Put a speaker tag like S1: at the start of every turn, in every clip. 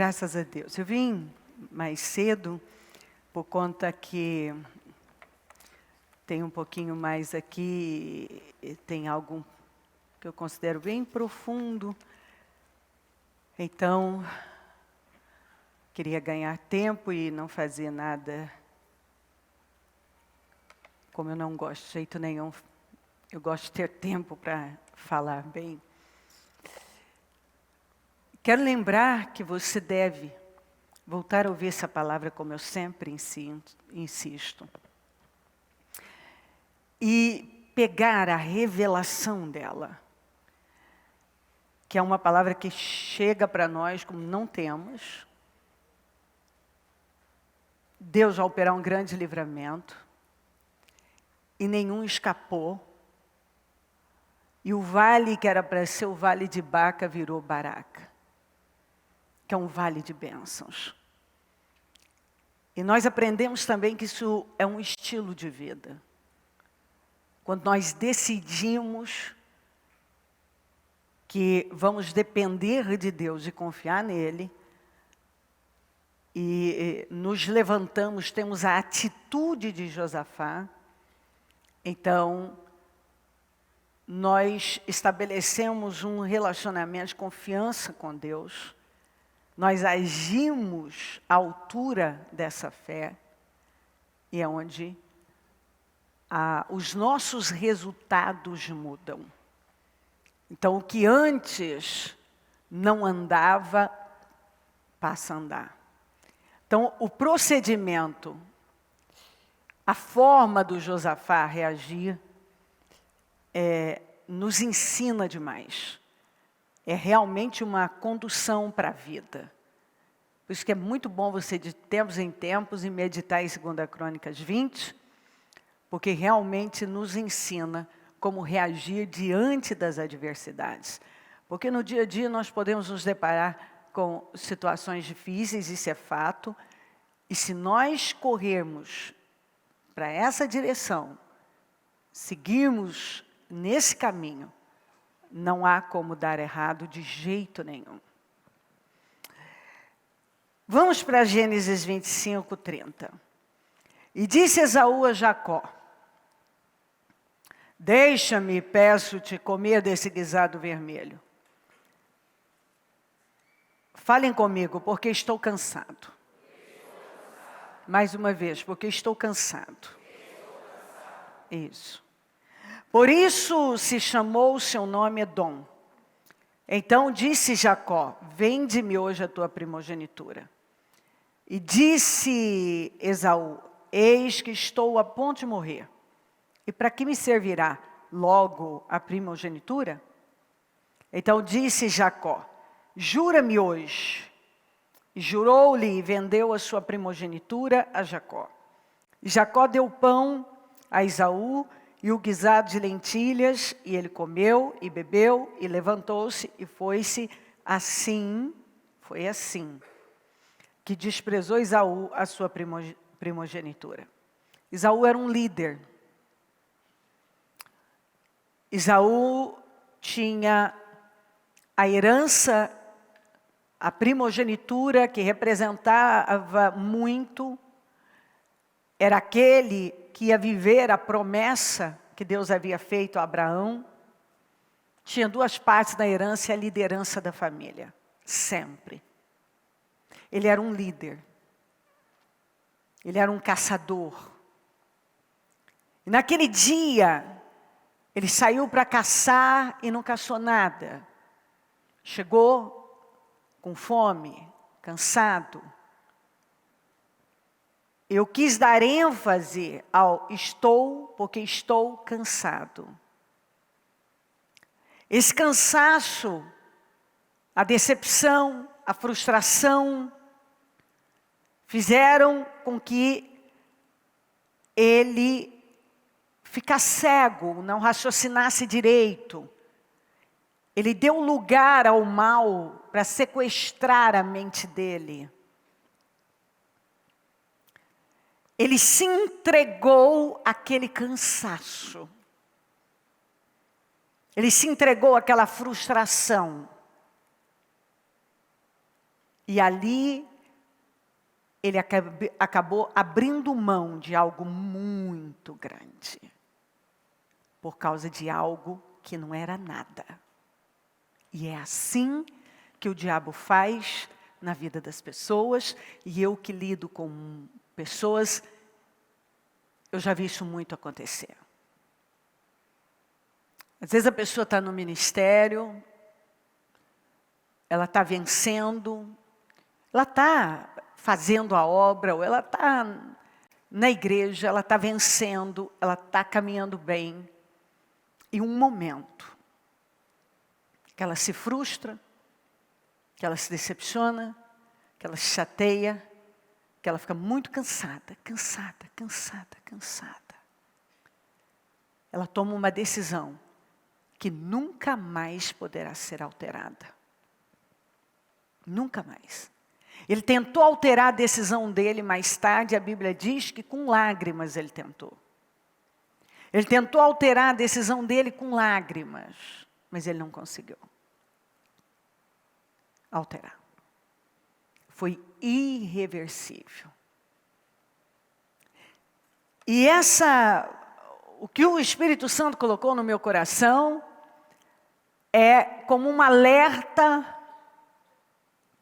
S1: Graças a Deus. Eu vim mais cedo por conta que tem um pouquinho mais aqui, tem algo que eu considero bem profundo. Então, queria ganhar tempo e não fazer nada como eu não gosto de jeito nenhum. Eu gosto de ter tempo para falar bem. Quero lembrar que você deve voltar a ouvir essa palavra como eu sempre insisto. E pegar a revelação dela, que é uma palavra que chega para nós como não temos. Deus vai operar um grande livramento, e nenhum escapou. E o vale que era para ser o vale de Baca virou Baraca, que é um vale de bênçãos. E nós aprendemos também que isso é um estilo de vida. Quando nós decidimos que vamos depender de Deus e confiar nele, e nos levantamos, temos a atitude de Josafá, então nós estabelecemos um relacionamento de confiança com Deus, nós agimos à altura dessa fé, e é onde os nossos resultados mudam. Então, o que antes não andava, passa a andar. Então, o procedimento, a forma do Josafá reagir, nos ensina demais. É realmente uma condução para a vida. Por isso que é muito bom você, de tempos em tempos, meditar em 2 Crônicas 20, porque realmente nos ensina como reagir diante das adversidades. Porque no dia a dia nós podemos nos deparar com situações difíceis, isso é fato, e se nós corrermos para essa direção, seguirmos nesse caminho, não há como dar errado de jeito nenhum. Vamos para Gênesis 25, 30. E disse Esaú a Jacó: deixa-me, peço-te, comer desse guisado vermelho. Falem comigo, porque estou cansado. Mais uma vez, porque estou cansado. Isso. Por isso se chamou o seu nome Edom. Então disse Jacó: vende-me hoje a tua primogenitura. E disse Esaú: eis que estou a ponto de morrer. E para que me servirá logo a primogenitura? Então disse Jacó: jura-me hoje. E jurou-lhe e vendeu a sua primogenitura a Jacó. E Jacó deu pão a Esaú e o guisado de lentilhas, e ele comeu e bebeu e levantou-se e foi-se. Assim, foi assim, que desprezou Esaú a sua primogenitura. Esaú era um líder. Esaú tinha a herança, a primogenitura que representava muito, era aquele que ia viver a promessa que Deus havia feito a Abraão. Tinha duas partes da herança e a liderança da família, sempre. Ele era um líder, ele era um caçador. E naquele dia, ele saiu para caçar e não caçou nada. Chegou com fome, cansado. Eu quis dar ênfase ao estou, porque estou cansado. Esse cansaço, a decepção, a frustração, fizeram com que ele ficasse cego, não raciocinasse direito. Ele deu lugar ao mal para sequestrar a mente dele. Ele se entregou àquele cansaço. Ele se entregou àquela frustração. E ali, ele acabou abrindo mão de algo muito grande. Por causa de algo que não era nada. E é assim que o diabo faz na vida das pessoas. E eu que lido com pessoas, eu já vi isso muito acontecer. Às vezes a pessoa está no ministério, ela está vencendo, ela está fazendo a obra, ou ela está na igreja, ela está vencendo, ela está caminhando bem. E um momento que ela se frustra, que ela se decepciona, que ela se chateia, que ela fica muito cansada. Ela toma uma decisão que nunca mais poderá ser alterada. Nunca mais. Ele tentou alterar a decisão dele mais tarde, a Bíblia diz que com lágrimas ele tentou. Ele tentou alterar a decisão dele com lágrimas, mas ele não conseguiu alterar. Foi irreversível. E o que o Espírito Santo colocou no meu coração é como um alerta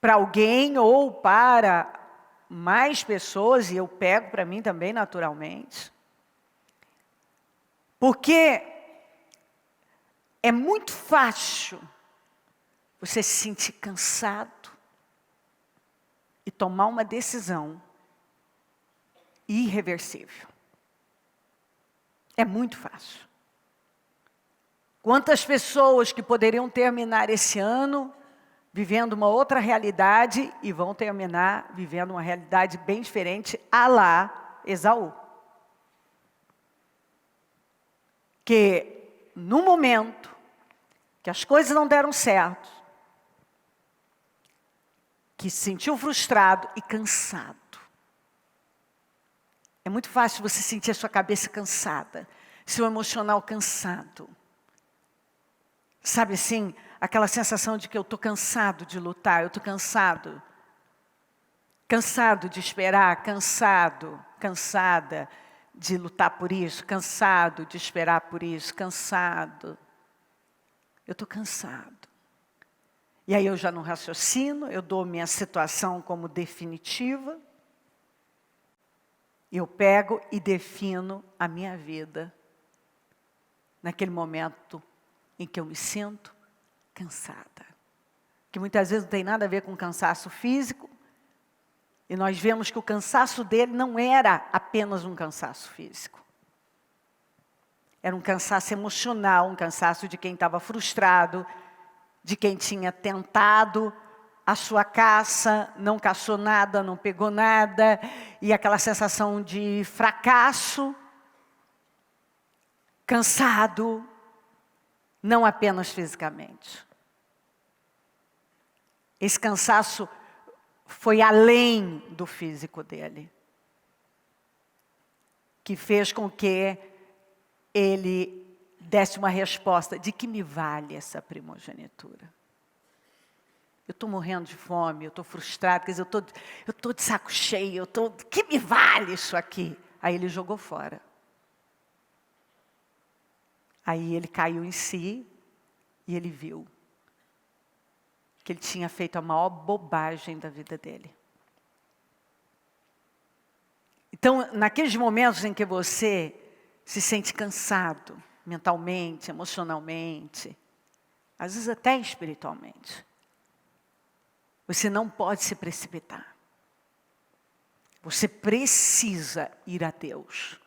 S1: para alguém ou para mais pessoas, e eu pego para mim também naturalmente. Porque é muito fácil você se sentir cansado e tomar uma decisão irreversível. É muito fácil. Quantas pessoas que poderiam terminar esse ano vivendo uma outra realidade e vão terminar vivendo uma realidade bem diferente, à lá Esaú. Que no momento que as coisas não deram certo, que se sentiu frustrado e cansado. É muito fácil você sentir a sua cabeça cansada, seu emocional cansado. Sabe assim, aquela sensação de que eu estou cansado de lutar, eu estou cansado. Cansado de esperar, cansada de lutar por isso, cansado de esperar por isso, cansado. Eu estou cansado. E aí eu já não raciocino, eu dou minha situação como definitiva. Eu pego e defino a minha vida naquele momento em que eu me sinto cansada. Que muitas vezes não tem nada a ver com cansaço físico. E nós vemos que o cansaço dele não era apenas um cansaço físico. Era um cansaço emocional, um cansaço de quem estava frustrado, de quem tinha tentado a sua caça, não caçou nada, não pegou nada, e aquela sensação de fracasso, cansado, não apenas fisicamente. Esse cansaço foi além do físico dele, que fez com que ele desse uma resposta: de que me vale essa primogenitura? Eu estou morrendo de fome, eu estou frustrado, quer dizer, eu estou de saco cheio, de que me vale isso aqui? Aí ele jogou fora. Aí ele caiu em si e ele viu que ele tinha feito a maior bobagem da vida dele. Então, naqueles momentos em que você se sente cansado, mentalmente, emocionalmente, às vezes até espiritualmente, você não pode se precipitar. Você precisa ir a Deus,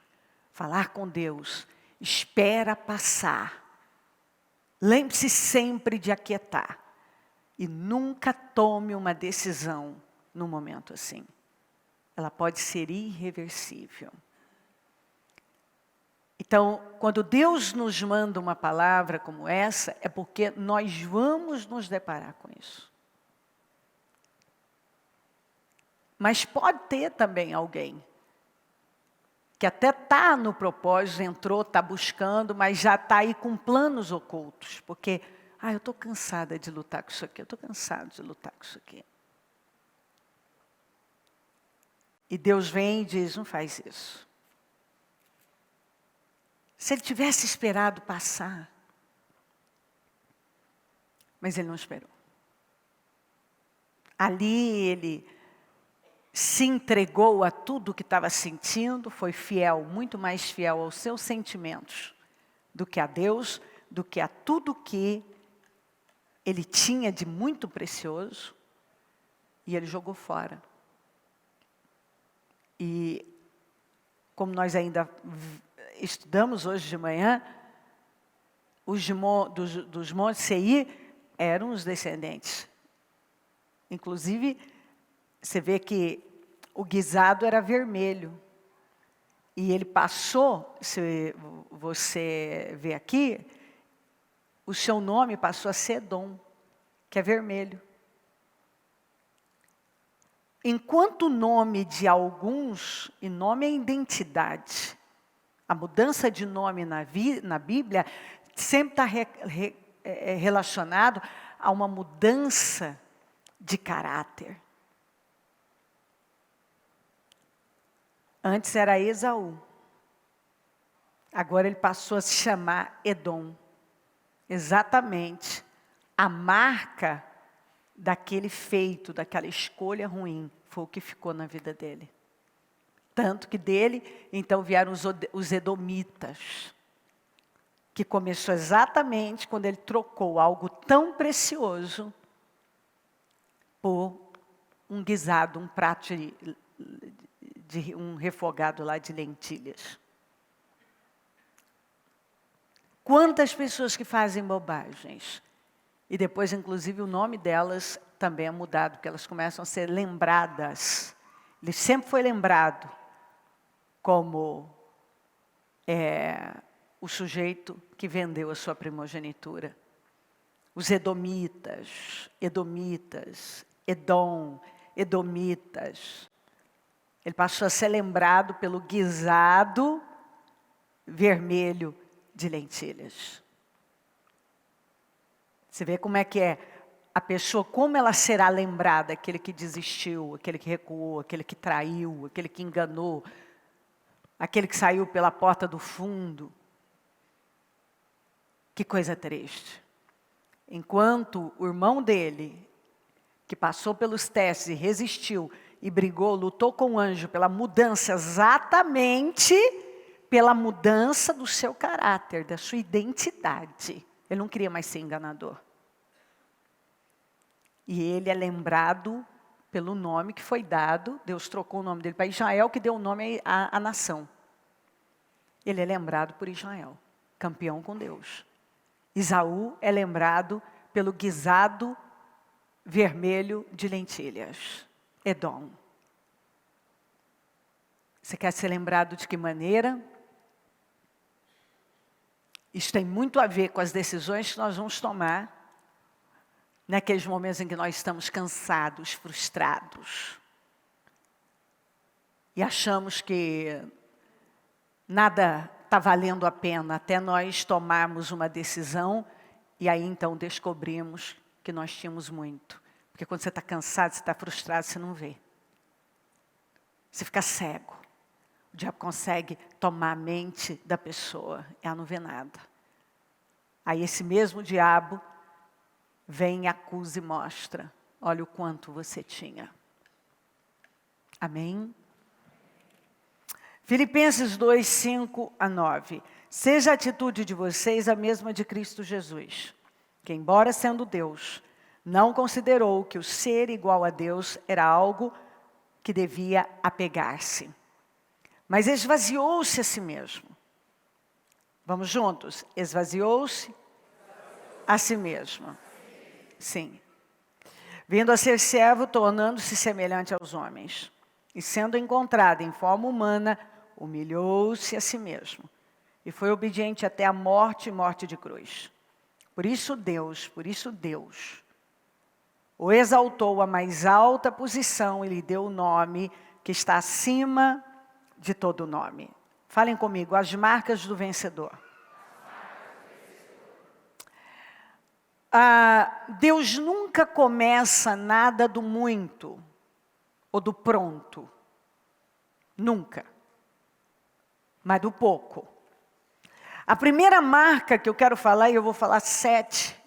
S1: falar com Deus, espera passar. Lembre-se sempre de aquietar. E nunca tome uma decisão num momento assim. Ela pode ser irreversível. Então, quando Deus nos manda uma palavra como essa, é porque nós vamos nos deparar com isso. Mas pode ter também alguém que até está no propósito, entrou, está buscando, mas já está aí com planos ocultos. Porque, eu estou cansada de lutar com isso aqui, eu estou cansado de lutar com isso aqui. E Deus vem e diz, não faz isso. Se ele tivesse esperado passar, mas ele não esperou. Ali ele se entregou a tudo o que estava sentindo, foi fiel, muito mais fiel aos seus sentimentos do que a Deus, do que a tudo que ele tinha de muito precioso, e ele jogou fora. E como nós ainda estudamos hoje de manhã, dos montes Seir eram os descendentes. Inclusive, você vê que o guisado era vermelho. E ele passou, se você vê aqui, o seu nome passou a ser Edom, que é vermelho. Enquanto o nome de alguns, e nome é identidade, a mudança de nome na Bíblia sempre está relacionado a uma mudança de caráter. Antes era Esaú. Agora ele passou a se chamar Edom. Exatamente a marca daquele feito, daquela escolha ruim, foi o que ficou na vida dele. Tanto que dele, então, vieram os edomitas, que começou exatamente quando ele trocou algo tão precioso por um guisado, um prato de um refogado lá de lentilhas. Quantas pessoas que fazem bobagens. E depois, inclusive, o nome delas também é mudado, porque elas começam a ser lembradas. Ele sempre foi lembrado como o sujeito que vendeu a sua primogenitura. Os edomitas, Edom, edomitas. Ele passou a ser lembrado pelo guisado vermelho de lentilhas. Você vê como é que é a pessoa, como ela será lembrada, aquele que desistiu, aquele que recuou, aquele que traiu, aquele que enganou, aquele que saiu pela porta do fundo. Que coisa triste. Enquanto o irmão dele, que passou pelos testes e resistiu, e brigou, lutou com o anjo pela mudança, exatamente pela mudança do seu caráter, da sua identidade. Ele não queria mais ser enganador. E ele é lembrado pelo nome que foi dado, Deus trocou o nome dele para Israel, que deu o nome à nação. Ele é lembrado por Israel, campeão com Deus. Esaú é lembrado pelo guisado vermelho de lentilhas. Edom. Você quer ser lembrado de que maneira? Isso tem muito a ver com as decisões que nós vamos tomar naqueles momentos em que nós estamos cansados, frustrados. E achamos que nada está valendo a pena até nós tomarmos uma decisão e aí então descobrimos que nós tínhamos muito. Porque quando você está cansado, você está frustrado, você não vê. Você fica cego. O diabo consegue tomar a mente da pessoa, ela não vê nada. Aí esse mesmo diabo vem, acusa e mostra. Olha o quanto você tinha. Amém? Filipenses 2, 5 a 9. Seja a atitude de vocês a mesma de Cristo Jesus, que embora sendo Deus, não considerou que o ser igual a Deus era algo que devia apegar-se. Mas esvaziou-se a si mesmo. Vamos juntos? Esvaziou-se a si mesmo. Sim. Vindo a ser servo, tornando-se semelhante aos homens. E sendo encontrado em forma humana, humilhou-se a si mesmo. E foi obediente até a morte e morte de cruz. Por isso Deus o exaltou à mais alta posição e lhe deu o nome que está acima de todo nome. Falem comigo, as marcas do vencedor. Deus nunca começa nada do muito ou do pronto. Nunca. Mas do pouco. A primeira marca que eu quero falar, e eu vou falar 7,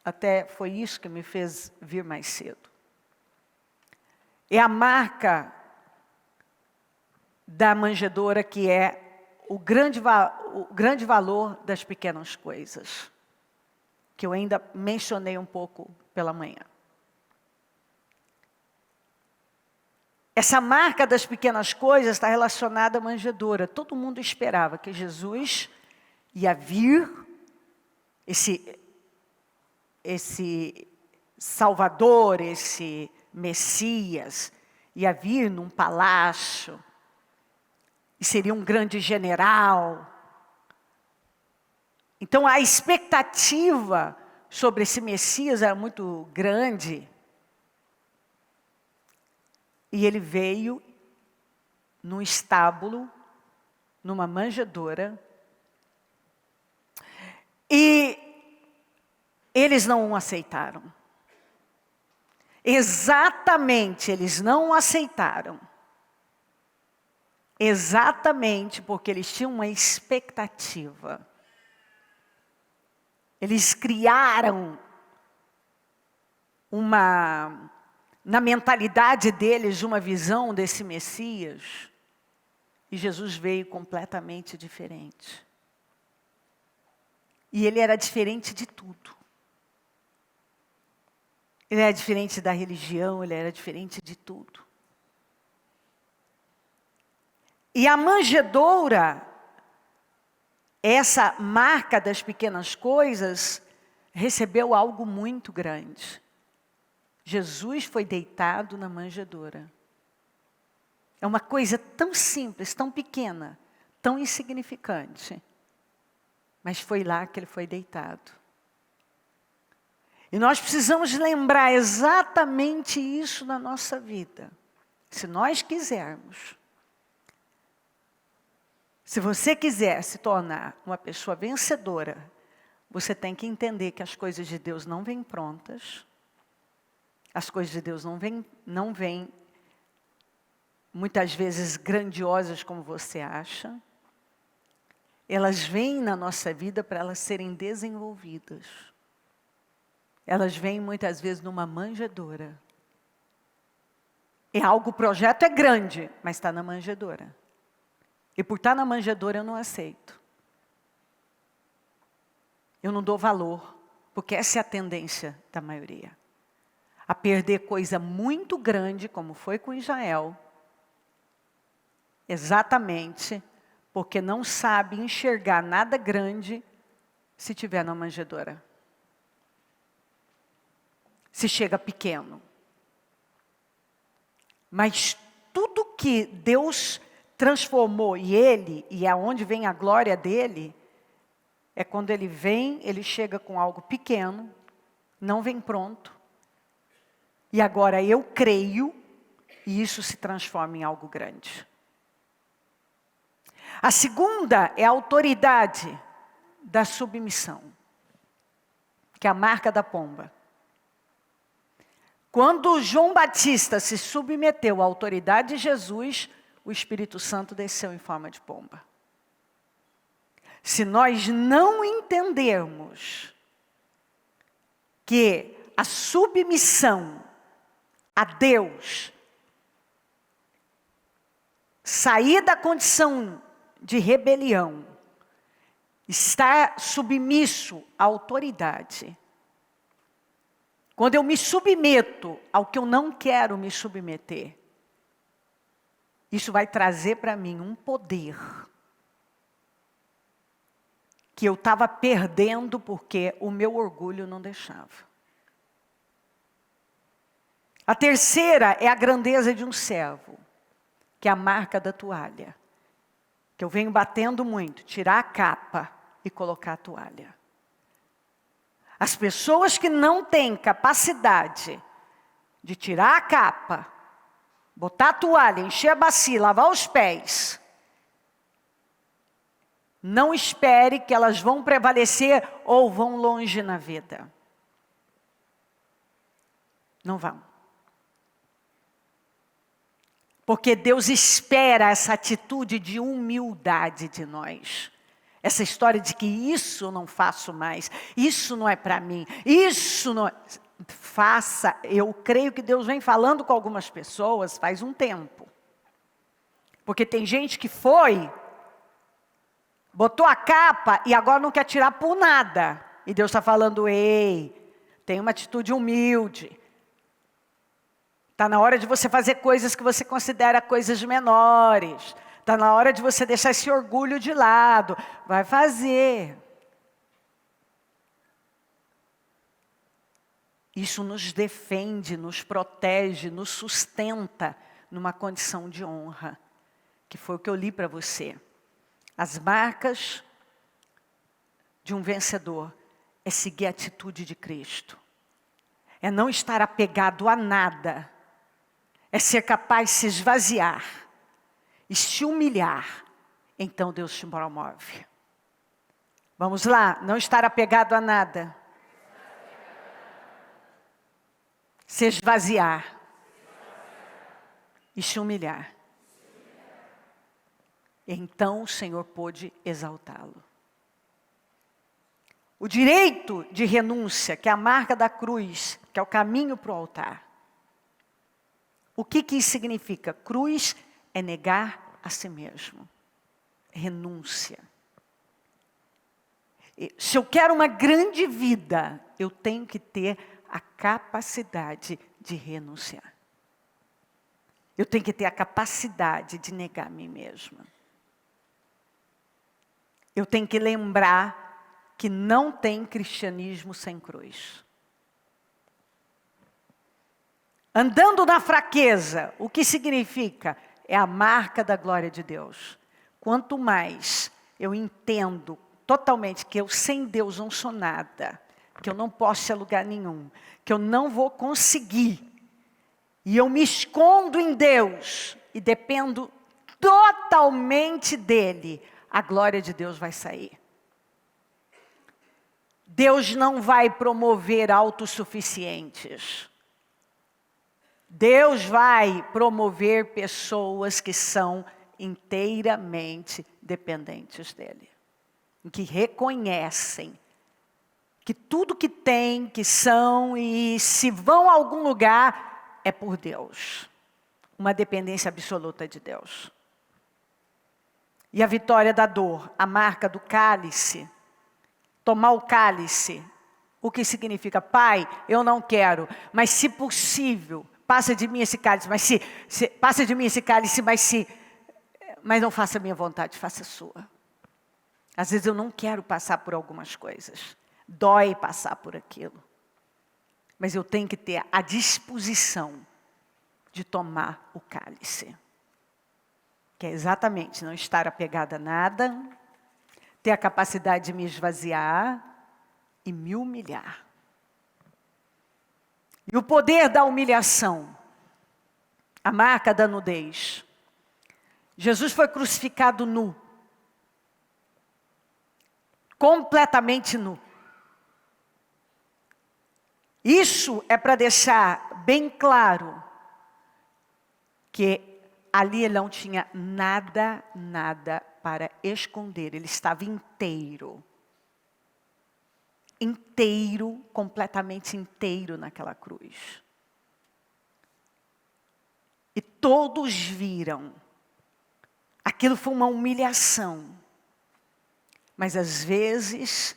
S1: até foi isso que me fez vir mais cedo. É a marca da manjedoura, que é o grande valor das pequenas coisas, que eu ainda mencionei um pouco pela manhã. Essa marca das pequenas coisas está relacionada à manjedoura. Todo mundo esperava que Jesus ia vir, esse Salvador, esse Messias, ia vir num palácio, e seria um grande general. Então a expectativa sobre esse Messias era muito grande. E ele veio num estábulo, numa manjedoura, e eles não o aceitaram. Exatamente, eles não o aceitaram. Exatamente porque eles tinham uma expectativa. Eles criaram na mentalidade deles, uma visão desse Messias. E Jesus veio completamente diferente. E ele era diferente de tudo. Ele era diferente da religião, ele era diferente de tudo. E a manjedoura, essa marca das pequenas coisas, recebeu algo muito grande. Jesus foi deitado na manjedoura. É uma coisa tão simples, tão pequena, tão insignificante. Mas foi lá que ele foi deitado. E nós precisamos lembrar exatamente isso na nossa vida. Se nós quisermos. Se você quiser se tornar uma pessoa vencedora, você tem que entender que as coisas de Deus não vêm prontas. As coisas de Deus não vêm muitas vezes grandiosas como você acha. Elas vêm na nossa vida para elas serem desenvolvidas. Elas vêm muitas vezes numa manjedoura. O projeto é grande, mas está na manjedoura. E por estar na manjedoura eu não aceito. Eu não dou valor, porque essa é a tendência da maioria. A perder coisa muito grande, como foi com Israel. Exatamente, porque não sabe enxergar nada grande se tiver na manjedoura. Se chega pequeno. Mas tudo que Deus transformou e aonde vem a glória dele, é quando ele vem, ele chega com algo pequeno, não vem pronto. E agora eu creio, e isso se transforma em algo grande. A segunda é a autoridade da submissão, que é a marca da pomba. Quando João Batista se submeteu à autoridade de Jesus, o Espírito Santo desceu em forma de pomba. Se nós não entendermos que a submissão a Deus, sair da condição de rebelião, estar submisso à autoridade. Quando eu me submeto ao que eu não quero me submeter, isso vai trazer para mim um poder que eu estava perdendo porque o meu orgulho não deixava. A terceira é a grandeza de um servo, que é a marca da toalha. Que eu venho batendo muito, tirar a capa e colocar a toalha. As pessoas que não têm capacidade de tirar a capa, botar a toalha, encher a bacia, lavar os pés, não espere que elas vão prevalecer ou vão longe na vida. Não vão. Porque Deus espera essa atitude de humildade de nós. Essa história de que isso eu não faço mais, isso não é para mim, isso não é... Faça, eu creio que Deus vem falando com algumas pessoas faz um tempo. Porque tem gente que foi, botou a capa e agora não quer tirar por nada. E Deus está falando, ei, tem uma atitude humilde. Está na hora de você fazer coisas que você considera coisas menores. Está na hora de você deixar esse orgulho de lado. Vai fazer. Isso nos defende, nos protege, nos sustenta numa condição de honra. Que foi o que eu li para você. As marcas de um vencedor é seguir a atitude de Cristo. É não estar apegado a nada. É ser capaz de se esvaziar e se humilhar. Então Deus te promove. Vamos lá, não estar apegado a nada. Se esvaziar e se humilhar. Então o Senhor pôde exaltá-lo. O direito de renúncia, que é a marca da cruz, que é o caminho para o altar. O que isso significa? Cruz é negar a si mesmo. Renúncia. Se eu quero uma grande vida, eu tenho que ter a capacidade de renunciar. Eu tenho que ter a capacidade de negar a mim mesma. Eu tenho que lembrar que não tem cristianismo sem cruz. Andando na fraqueza, o que significa? É a marca da glória de Deus. Quanto mais eu entendo totalmente que eu sem Deus não sou nada, que eu não posso ir a lugar nenhum, que eu não vou conseguir, e eu me escondo em Deus, e dependo totalmente dEle, a glória de Deus vai sair. Deus não vai promover autossuficientes. Deus vai promover pessoas que são inteiramente dependentes dEle. Que reconhecem que tudo que têm, que são e se vão a algum lugar é por Deus. Uma dependência absoluta de Deus. E a vitória da dor, a marca do cálice. Tomar o cálice, o que significa? Pai, eu não quero, mas se possível, passa de mim esse cálice, passa de mim esse cálice, mas não faça a minha vontade, faça a sua. Às vezes eu não quero passar por algumas coisas. Dói passar por aquilo. Mas eu tenho que ter a disposição de tomar o cálice. Que é exatamente não estar apegada a nada, ter a capacidade de me esvaziar e me humilhar. E o poder da humilhação, a marca da nudez. Jesus foi crucificado nu. Completamente nu. Isso é para deixar bem claro que ali ele não tinha nada para esconder. Ele estava inteiro. Inteiro, completamente inteiro naquela cruz. E todos viram. Aquilo foi uma humilhação. Mas às vezes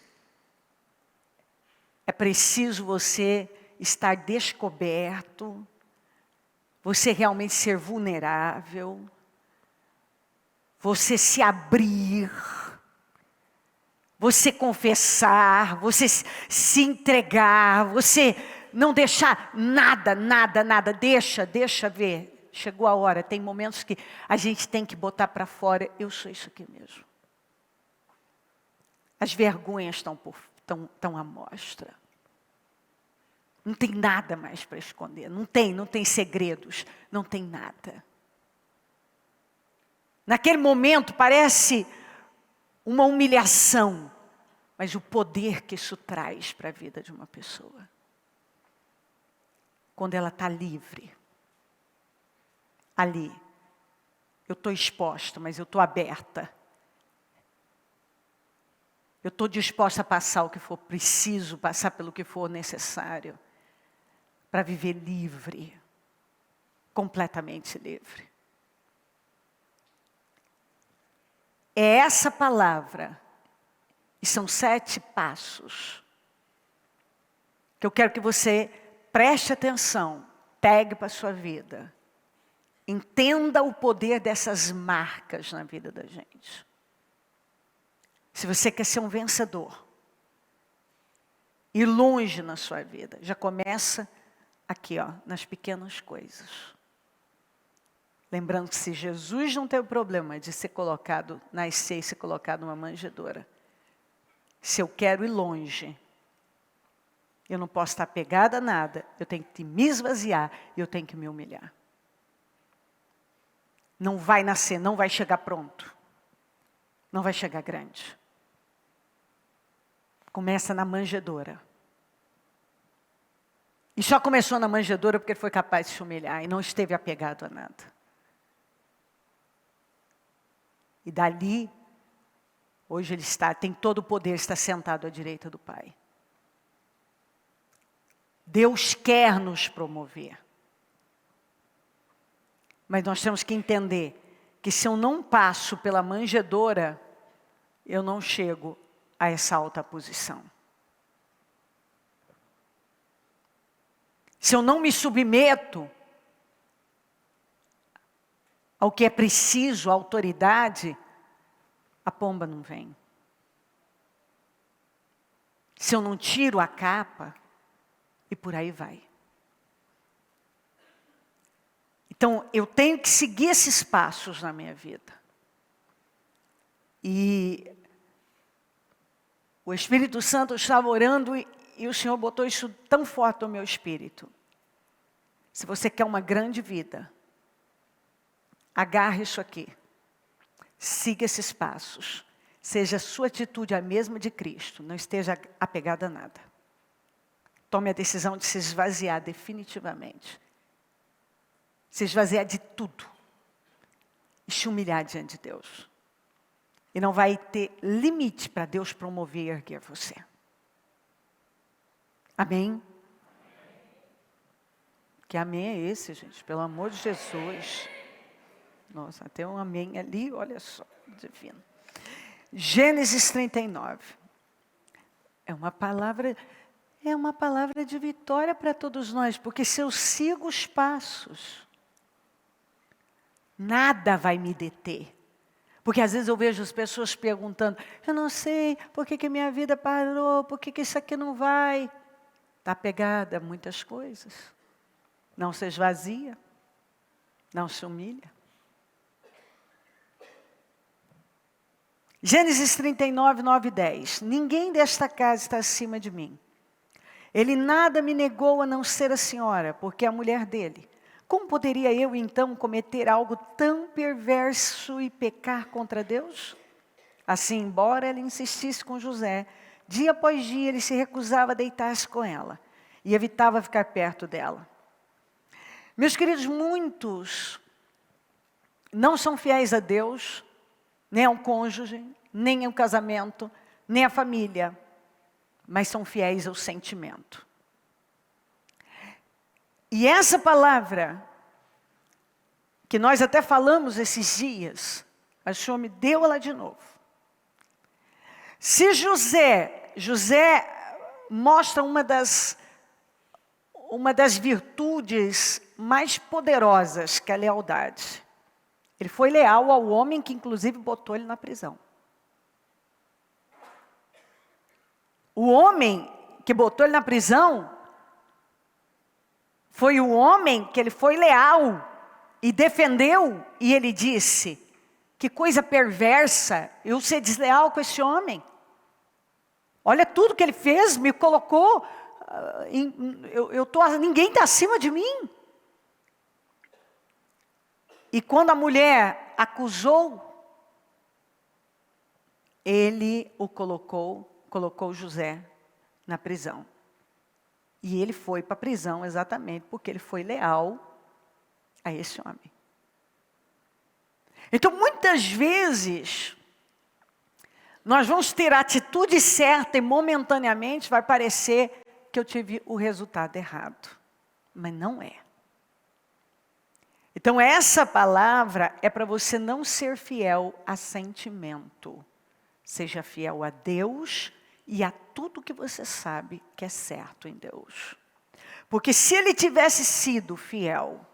S1: é preciso você estar descoberto, você realmente ser vulnerável, você se abrir, você confessar, você se entregar, você não deixar nada, deixa ver. Chegou a hora, tem momentos que a gente tem que botar para fora, eu sou isso aqui mesmo. As vergonhas estão à mostra. Não tem nada mais para esconder. Não tem segredos. Não tem nada. Naquele momento parece uma humilhação. Mas o poder que isso traz para a vida de uma pessoa. Quando ela está livre. Ali. Eu estou exposta, mas eu estou aberta. Eu estou disposta a passar o que for preciso, passar pelo que for necessário, para viver livre, completamente livre. É essa palavra, e são 7 passos, que eu quero que você preste atenção, pegue para a sua vida. Entenda o poder dessas marcas na vida da gente. Se você quer ser um vencedor, ir longe na sua vida, já começa aqui, ó, nas pequenas coisas. Lembrando que se Jesus não tem o problema de ser colocado, nascer e ser colocado numa manjedoura, se eu quero ir longe, eu não posso estar pegada a nada, eu tenho que me esvaziar e eu tenho que me humilhar. Não vai nascer, não vai chegar pronto. Não vai chegar grande. Começa na manjedoura. E só começou na manjedoura porque ele foi capaz de se humilhar e não esteve apegado a nada. E dali, hoje ele tem todo o poder, está sentado à direita do Pai. Deus quer nos promover. Mas nós temos que entender que se eu não passo pela manjedoura, eu não chego a essa alta posição. Se eu não me submeto ao que é preciso, à autoridade, a pomba não vem. Se eu não tiro a capa, e por aí vai. Então, eu tenho que seguir esses passos na minha vida. E o Espírito Santo estava orando e o Senhor botou isso tão forte no meu espírito. Se você quer uma grande vida, agarre isso aqui. Siga esses passos. Seja a sua atitude a mesma de Cristo. Não esteja apegado a nada. Tome a decisão de se esvaziar definitivamente. Se esvaziar de tudo. E se humilhar diante de Deus. E não vai ter limite para Deus promover e erguer você. Amém? Que amém é esse, gente? Pelo amor de Jesus. Nossa, até um amém ali, olha só, divino. Gênesis 39. É uma palavra de vitória para todos nós, porque se eu sigo os passos, nada vai me deter. Porque às vezes eu vejo as pessoas perguntando, eu não sei, por que minha vida parou, por que isso aqui não vai? Está apegada a muitas coisas. Não se esvazia, não se humilha. Gênesis 39, 9 e 10. Ninguém desta casa está acima de mim. Ele nada me negou a não ser a senhora, porque é a mulher dele. Como poderia eu então cometer algo tão perverso e pecar contra Deus? Assim, embora ela insistisse com José, dia após dia ele se recusava a deitar-se com ela e evitava ficar perto dela. Meus queridos, muitos não são fiéis a Deus, nem ao cônjuge, nem ao casamento, nem à família, mas são fiéis ao sentimento. E essa palavra, que nós até falamos esses dias, o Senhor me deu ela de novo. Se José mostra uma das virtudes mais poderosas, que é a lealdade. Ele foi leal ao homem que inclusive botou ele na prisão. O homem que botou ele na prisão foi o homem que ele foi leal e defendeu, e ele disse, que coisa perversa eu ser desleal com esse homem. Olha tudo que ele fez, me colocou, ninguém está acima de mim. E quando a mulher acusou, ele o colocou José na prisão. E ele foi para a prisão exatamente porque ele foi leal a esse homem. Então, muitas vezes, nós vamos ter a atitude certa e momentaneamente vai parecer que eu tive o resultado errado. Mas não é. Então, essa palavra é para você não ser fiel a sentimento. Seja fiel a Deus e a tudo que você sabe que é certo em Deus. Porque se ele tivesse sido fiel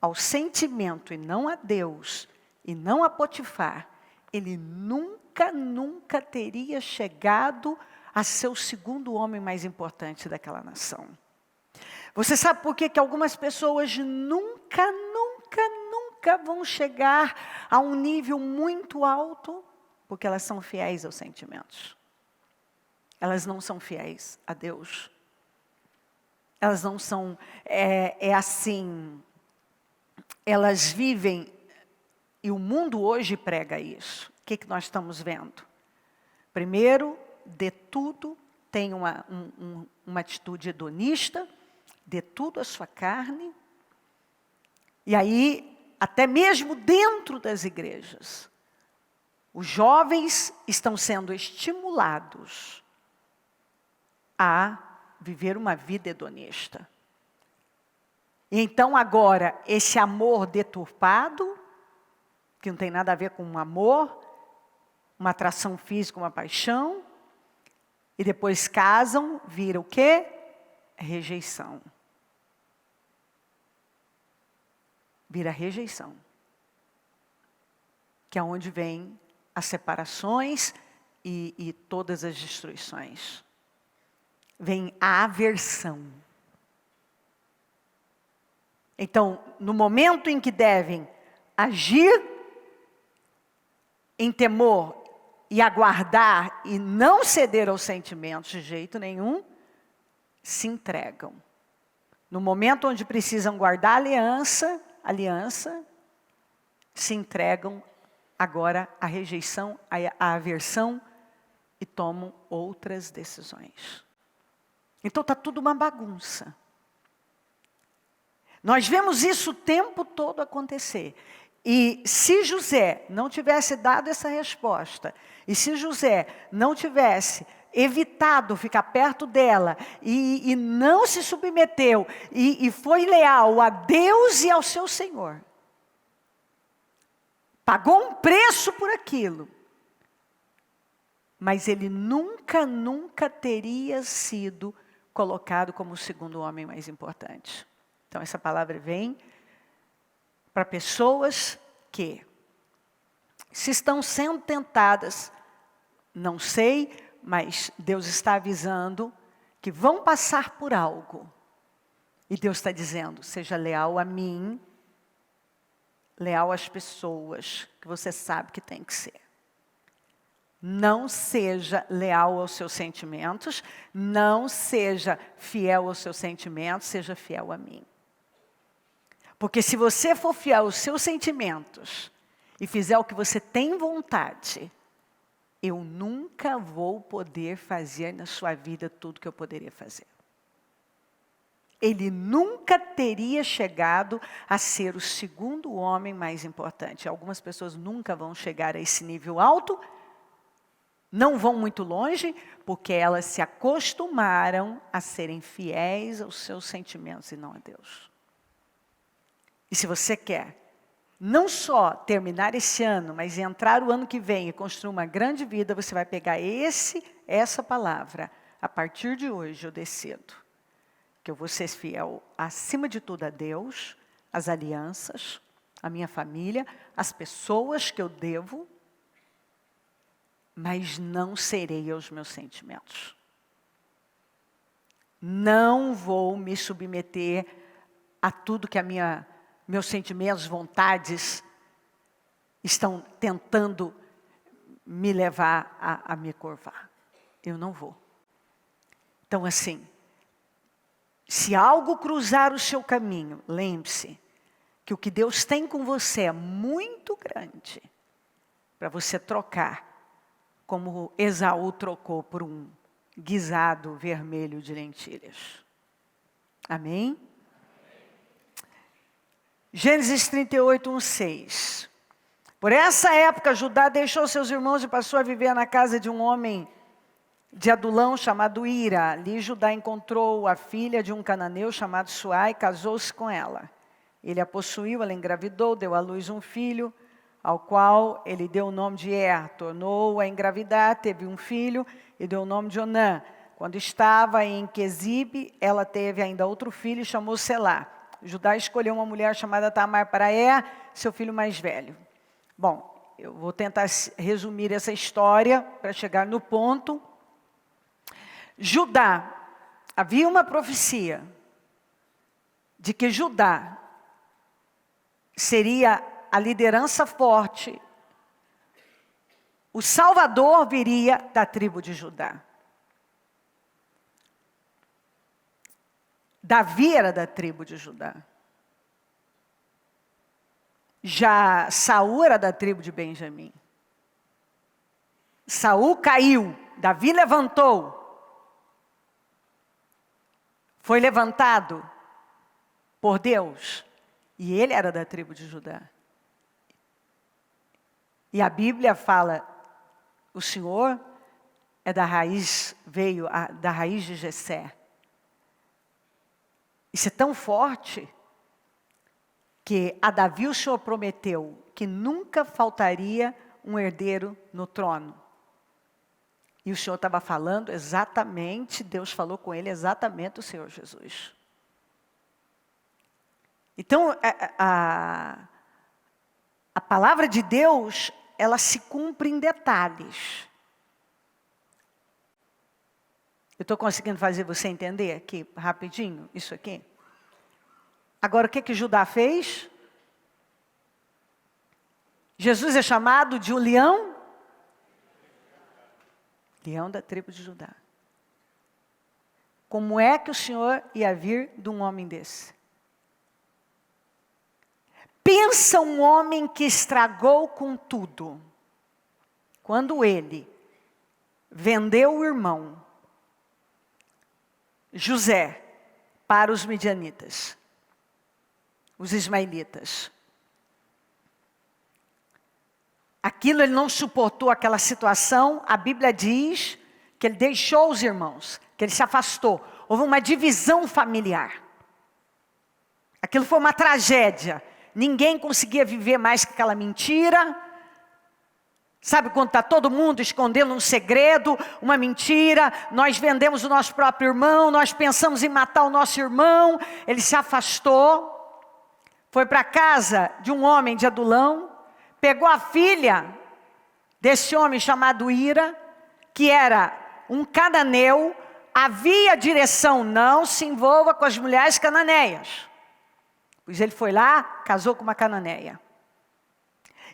S1: ao sentimento e não a Deus, e não a Potifar, ele nunca teria chegado a ser o segundo homem mais importante daquela nação. Você sabe por que algumas pessoas nunca vão chegar a um nível muito alto? Porque elas são fiéis aos sentimentos. Elas não são fiéis a Deus. Elas não são, assim, elas vivem, e o mundo hoje prega isso. O que nós estamos vendo? Primeiro, dê tudo, tenha uma atitude hedonista, dê tudo à sua carne. E aí, até mesmo dentro das igrejas, os jovens estão sendo estimulados a viver uma vida hedonista. E então agora, esse amor deturpado, que não tem nada a ver com um amor, uma atração física, uma paixão, e depois casam, vira o quê? Rejeição. Vira rejeição. Que é onde vem as separações e todas as destruições. Vem a aversão. Então, no momento em que devem agir em temor e aguardar e não ceder aos sentimentos de jeito nenhum, se entregam. No momento onde precisam guardar aliança, se entregam agora à rejeição, à aversão e tomam outras decisões. Então está tudo uma bagunça. Nós vemos isso o tempo todo acontecer. E se José não tivesse dado essa resposta, e se José não tivesse evitado ficar perto dela, e não se submeteu, e foi leal a Deus e ao seu Senhor, pagou um preço por aquilo, mas ele nunca teria sido colocado como o segundo homem mais importante. Então essa palavra vem para pessoas que, se estão sendo tentadas, não sei, mas Deus está avisando que vão passar por algo. E Deus está dizendo, seja leal a mim, leal às pessoas que você sabe que tem que ser. Não seja leal aos seus sentimentos, não seja fiel aos seus sentimentos, seja fiel a mim. Porque se você for fiel aos seus sentimentos e fizer o que você tem vontade, eu nunca vou poder fazer na sua vida tudo que eu poderia fazer. Ele nunca teria chegado a ser o segundo homem mais importante. Algumas pessoas nunca vão chegar a esse nível alto, não vão muito longe, porque elas se acostumaram a serem fiéis aos seus sentimentos e não a Deus. E se você quer não só terminar esse ano, mas entrar o ano que vem e construir uma grande vida, você vai pegar essa palavra. A partir de hoje eu decido que eu vou ser fiel acima de tudo a Deus, as alianças, a minha família, as pessoas que eu devo, mas não serei aos meus sentimentos. Não vou me submeter a tudo que meus sentimentos, vontades estão tentando me levar a me curvar. Eu não vou. Então, assim, se algo cruzar o seu caminho, lembre-se que o que Deus tem com você é muito grande para você trocar, como Esaú trocou por um guisado vermelho de lentilhas. Amém? Gênesis 38, 1, 6. Por essa época, Judá deixou seus irmãos e passou a viver na casa de um homem de Adulão chamado Ira. Ali Judá encontrou a filha de um cananeu chamado Suá e casou-se com ela. Ele a possuiu, ela engravidou, deu à luz um filho, ao qual ele deu o nome de Er. Tornou-a a engravidar, teve um filho e deu o nome de Onã. Quando estava em Quezibe, ela teve ainda outro filho e chamou Selá. Judá escolheu uma mulher chamada Tamar para Er, seu filho mais velho. Bom, eu vou tentar resumir essa história para chegar no ponto. Judá, havia uma profecia de que Judá seria a liderança forte, o Salvador viria da tribo de Judá. Davi era da tribo de Judá. Já Saul era da tribo de Benjamim. Saul caiu, Davi levantou. Foi levantado por Deus. E ele era da tribo de Judá. E a Bíblia fala, o Senhor é da raiz, veio da raiz de Jessé. Isso é tão forte que a Davi o Senhor prometeu que nunca faltaria um herdeiro no trono. E o Senhor estava falando exatamente, Deus falou com ele exatamente o Senhor Jesus. Então, a palavra de Deus, ela se cumpre em detalhes. Eu estou conseguindo fazer você entender aqui, rapidinho, isso aqui? Agora, o que Judá fez? Jesus é chamado de um leão? Leão da tribo de Judá. Como é que o Senhor ia vir de um homem desse? Pensa um homem que estragou com tudo. Quando ele vendeu o irmão, José, para os midianitas, os ismaelitas. Aquilo ele não suportou aquela situação, a Bíblia diz que ele deixou os irmãos, que ele se afastou. Houve uma divisão familiar. Aquilo foi uma tragédia. Ninguém conseguia viver mais com aquela mentira. Sabe quando está todo mundo escondendo um segredo, uma mentira, nós vendemos o nosso próprio irmão, nós pensamos em matar o nosso irmão. Ele se afastou, foi para a casa de um homem de Adulão, pegou a filha desse homem chamado Ira, que era um cananeu. Havia direção, não se envolva com as mulheres cananeias. Pois ele foi lá, casou com uma cananeia.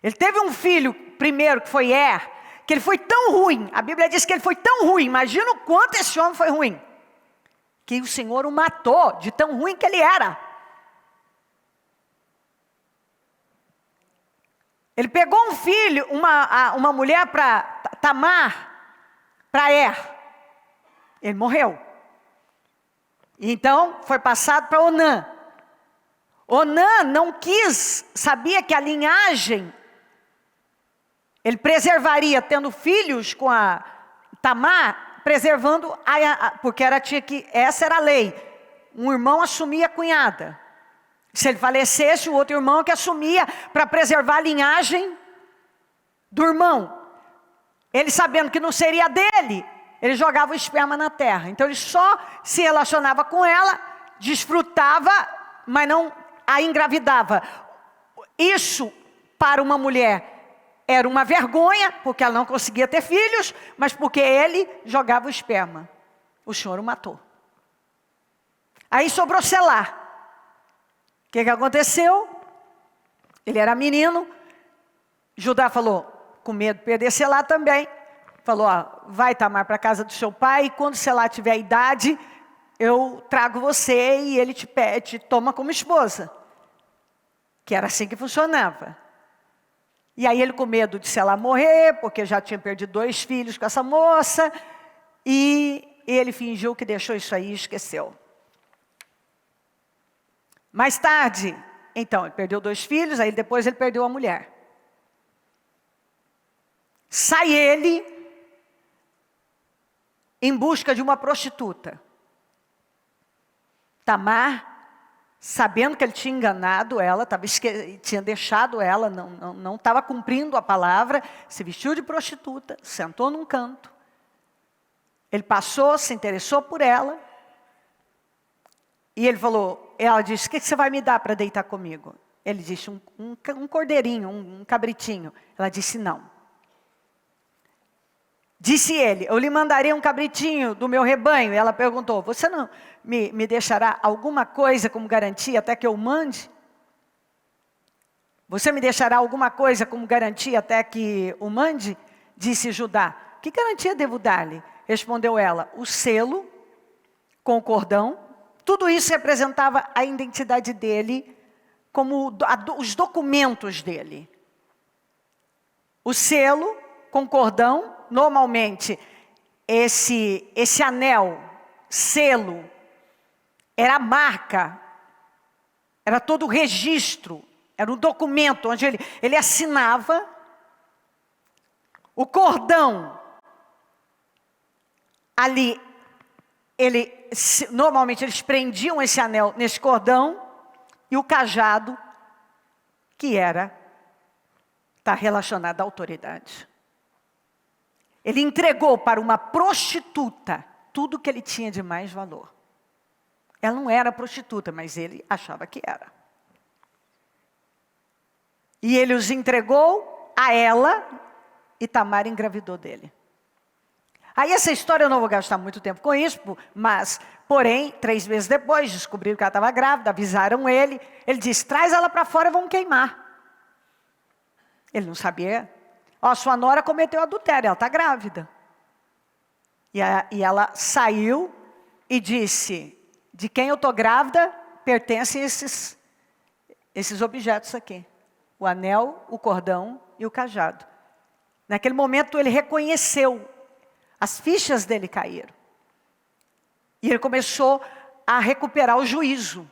S1: Ele teve um filho primeiro, que foi Er, que ele foi tão ruim, a Bíblia diz que ele foi tão ruim, imagina o quanto esse homem foi ruim, que o Senhor o matou, de tão ruim que ele era. Ele pegou um filho, uma mulher para Tamar, para Er, ele morreu. Então, foi passado para Onã. Onã não quis, sabia que a linhagem, ele preservaria, tendo filhos com a Tamar, preservando, porque essa era a lei. Um irmão assumia a cunhada. Se ele falecesse, o outro irmão que assumia para preservar a linhagem do irmão. Ele sabendo que não seria dele, ele jogava o esperma na terra. Então ele só se relacionava com ela, desfrutava, mas não a engravidava. Isso, para uma mulher, era uma vergonha, porque ela não conseguia ter filhos, mas porque ele jogava o esperma. O Senhor o matou. Aí sobrou Selá. O que aconteceu? Ele era menino. Judá falou, com medo de perder Selá também. Falou, vai Tamar para a casa do seu pai, e quando Selá tiver a idade, eu trago você e ele te toma como esposa. Que era assim que funcionava. E aí ele com medo de Selá morrer, porque já tinha perdido 2 filhos com essa moça, e ele fingiu que deixou isso aí e esqueceu. Mais tarde, então, ele perdeu 2 filhos, aí depois ele perdeu a mulher. sai ele em busca de uma prostituta. Tamar, sabendo que ele tinha enganado ela, tinha deixado ela, não estava cumprindo a palavra, se vestiu de prostituta, sentou num canto. Ele passou, se interessou por ela. E ela disse, o que você vai me dar para deitar comigo? Ele disse, um cordeirinho, um cabritinho. Ela disse, não. Disse ele, eu lhe mandarei um cabritinho do meu rebanho. E ela perguntou, você não me deixará alguma coisa como garantia até que eu mande? Você me deixará alguma coisa como garantia até que o mande? Disse Judá, que garantia devo dar-lhe? Respondeu ela, o selo com o cordão. Tudo isso representava a identidade dele, como os documentos dele. O selo com cordão. Normalmente, esse anel, selo, era a marca, era todo o registro, era um documento onde ele assinava. O cordão, ali, normalmente eles prendiam esse anel nesse cordão, e o cajado, que está relacionado à autoridade. Ele entregou para uma prostituta tudo que ele tinha de mais valor. Ela não era prostituta, mas ele achava que era. E ele os entregou a ela, e Tamar engravidou dele. Aí essa história eu não vou gastar muito tempo com isso, mas, porém, 3 meses depois, descobriram que ela estava grávida, avisaram ele. Ele disse, traz ela para fora, vão queimar. Ele não sabia. Sua nora cometeu adultério, ela está grávida. E ela saiu e disse, de quem eu estou grávida, pertencem esses objetos aqui. O anel, o cordão e o cajado. Naquele momento ele reconheceu, as fichas dele caíram. E ele começou a recuperar o juízo.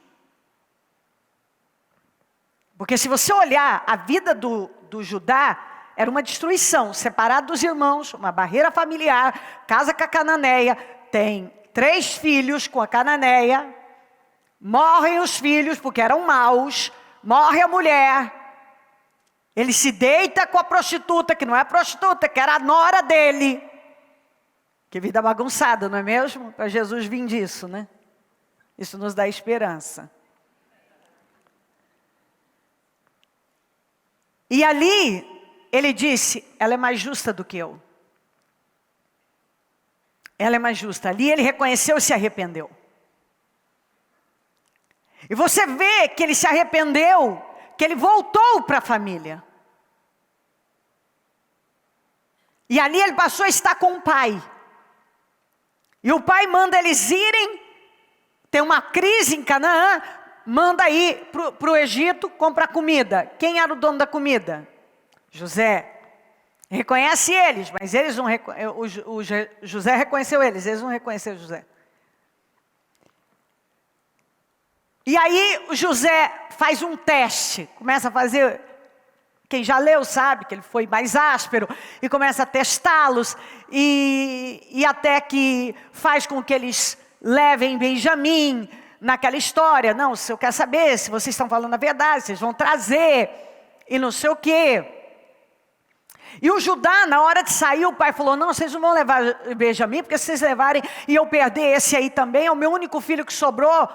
S1: Porque se você olhar a vida do Judá, era uma destruição, separado dos irmãos, uma barreira familiar, casa com a cananeia, tem 3 filhos com a cananeia, morrem os filhos porque eram maus, morre a mulher, ele se deita com a prostituta, que não é prostituta, que era a nora dele. Que vida bagunçada, não é mesmo? Para Jesus vir disso, né? Isso nos dá esperança. E ali, ele disse, ela é mais justa do que eu. Ela é mais justa. Ali ele reconheceu e se arrependeu. E você vê que ele se arrependeu, que ele voltou para a família. E ali ele passou a estar com o pai. E o pai manda eles irem, tem uma crise em Canaã, manda ir para o Egito comprar comida. Quem era o dono da comida? José. Reconhece eles, mas eles não José reconheceu eles não reconheceram José. E aí o José faz um teste, começa a fazer, quem já leu sabe que ele foi mais áspero, e começa a testá-los, e até que faz com que eles levem Benjamim naquela história. Não, se eu quero saber se vocês estão falando a verdade, vocês vão trazer, e não sei o quê. E o Judá, na hora de sair, o pai falou, não, vocês não vão levar Benjamim, porque se vocês levarem e eu perder esse aí também, é o meu único filho que sobrou,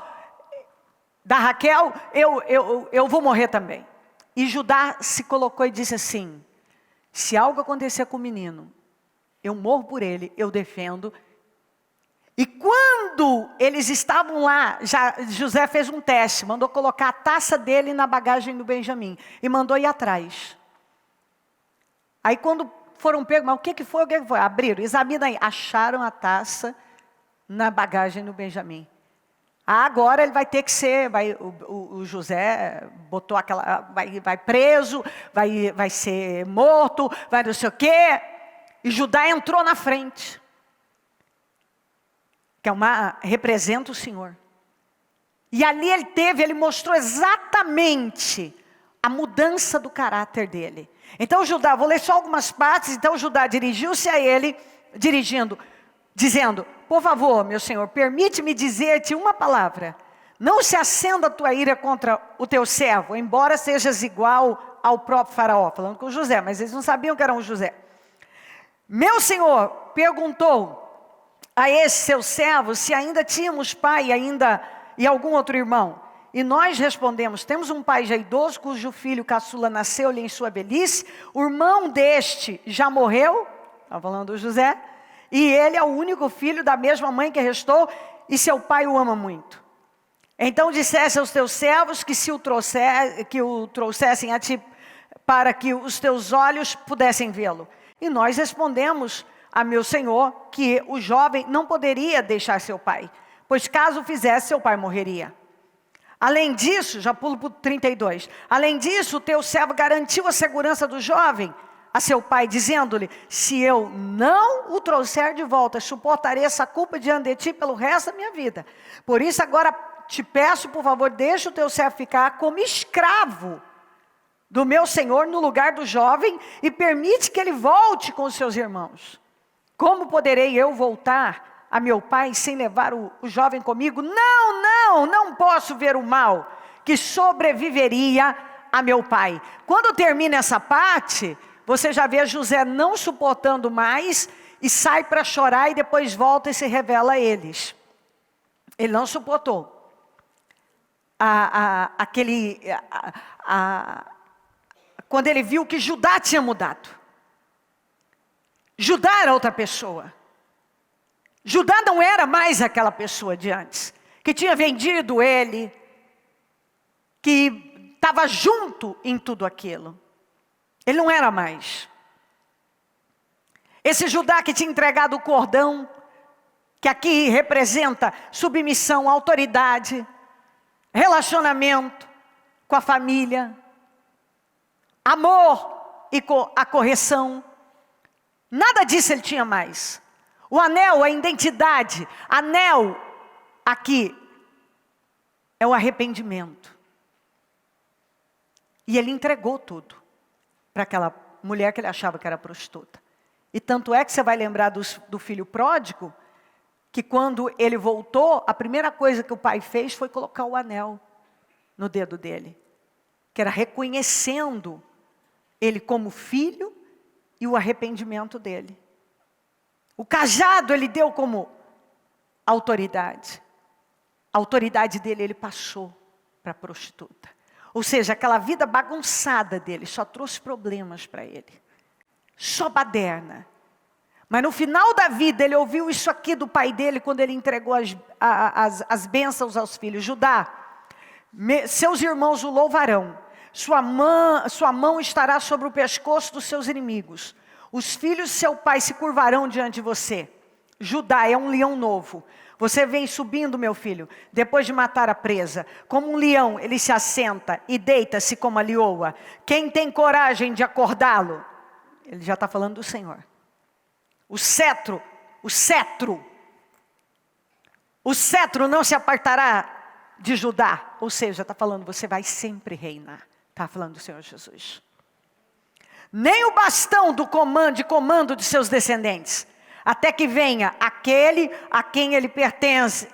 S1: da Raquel, eu vou morrer também. E Judá se colocou e disse assim, se algo acontecer com o menino, eu morro por ele, eu defendo. E quando eles estavam lá, José fez um teste, mandou colocar a taça dele na bagagem do Benjamim, e mandou ir atrás. Aí quando foram pegos, mas o que foi? Abriram, examinam aí, acharam a taça na bagagem do Benjamim. Agora ele vai ter que ser, o José botou vai preso, vai ser morto, vai não sei o quê. E Judá entrou na frente. Que representa o Senhor. E ali ele mostrou exatamente a mudança do caráter dele. Então Judá, vou ler só algumas partes. Então Judá dirigiu-se a ele, dizendo: por favor, meu senhor, permite-me dizer-te uma palavra. Não se acenda a tua ira contra o teu servo, embora sejas igual ao próprio faraó. Falando com José, mas eles não sabiam que era um José. Meu senhor perguntou a esse seu servo se ainda tínhamos pai e algum outro irmão. E nós respondemos: temos um pai já idoso, cujo filho caçula nasceu-lhe em sua velhice. O irmão deste já morreu, está falando do José, e ele é o único filho da mesma mãe que restou, e seu pai o ama muito. Então dissesse aos teus servos que o trouxessem a ti, para que os teus olhos pudessem vê-lo. E nós respondemos a meu senhor que o jovem não poderia deixar seu pai, pois caso fizesse, seu pai morreria. Além disso, já pulo para o 32. Além disso, o teu servo garantiu a segurança do jovem a seu pai, dizendo-lhe: se eu não o trouxer de volta, suportarei essa culpa diante de ti pelo resto da minha vida. Por isso agora te peço, por favor, deixa o teu servo ficar como escravo do meu senhor no lugar do jovem, e permite que ele volte com os seus irmãos. Como poderei eu voltar a meu pai sem levar o jovem comigo? Não posso ver o mal que sobreviveria a meu pai. Quando termina essa parte, você já vê José não suportando mais, e sai para chorar, e depois volta e se revela a eles. Ele não suportou quando ele viu que Judá tinha mudado. Judá era outra pessoa. Judá não era mais aquela pessoa de antes, que tinha vendido ele, que estava junto em tudo aquilo. Ele não era mais. Esse Judá que tinha entregado o cordão, que aqui representa submissão, autoridade, relacionamento com a família, amor e a correção. Nada disso ele tinha mais. O anel, a identidade, anel aqui é o arrependimento. E ele entregou tudo para aquela mulher que ele achava que era prostituta. E tanto é que você vai lembrar do filho pródigo, que quando ele voltou, a primeira coisa que o pai fez foi colocar o anel no dedo dele, que era reconhecendo ele como filho e o arrependimento dele. O cajado ele deu como autoridade. A autoridade dele ele passou para a prostituta. Ou seja, aquela vida bagunçada dele só trouxe problemas para ele. Só baderna. Mas no final da vida ele ouviu isso aqui do pai dele quando ele entregou as bênçãos aos filhos. Judá, seus irmãos o louvarão. Sua mão estará sobre o pescoço dos seus inimigos. Os filhos de seu pai se curvarão diante de você. Judá é um leão novo. Você vem subindo, meu filho, depois de matar a presa. Como um leão, ele se assenta e deita-se como a leoa. Quem tem coragem de acordá-lo? Ele já está falando do Senhor. O cetro não se apartará de Judá. Ou seja, está falando, você vai sempre reinar. Está falando do Senhor Jesus. Nem o bastão de comando de seus descendentes, até que venha aquele a quem ele pertence,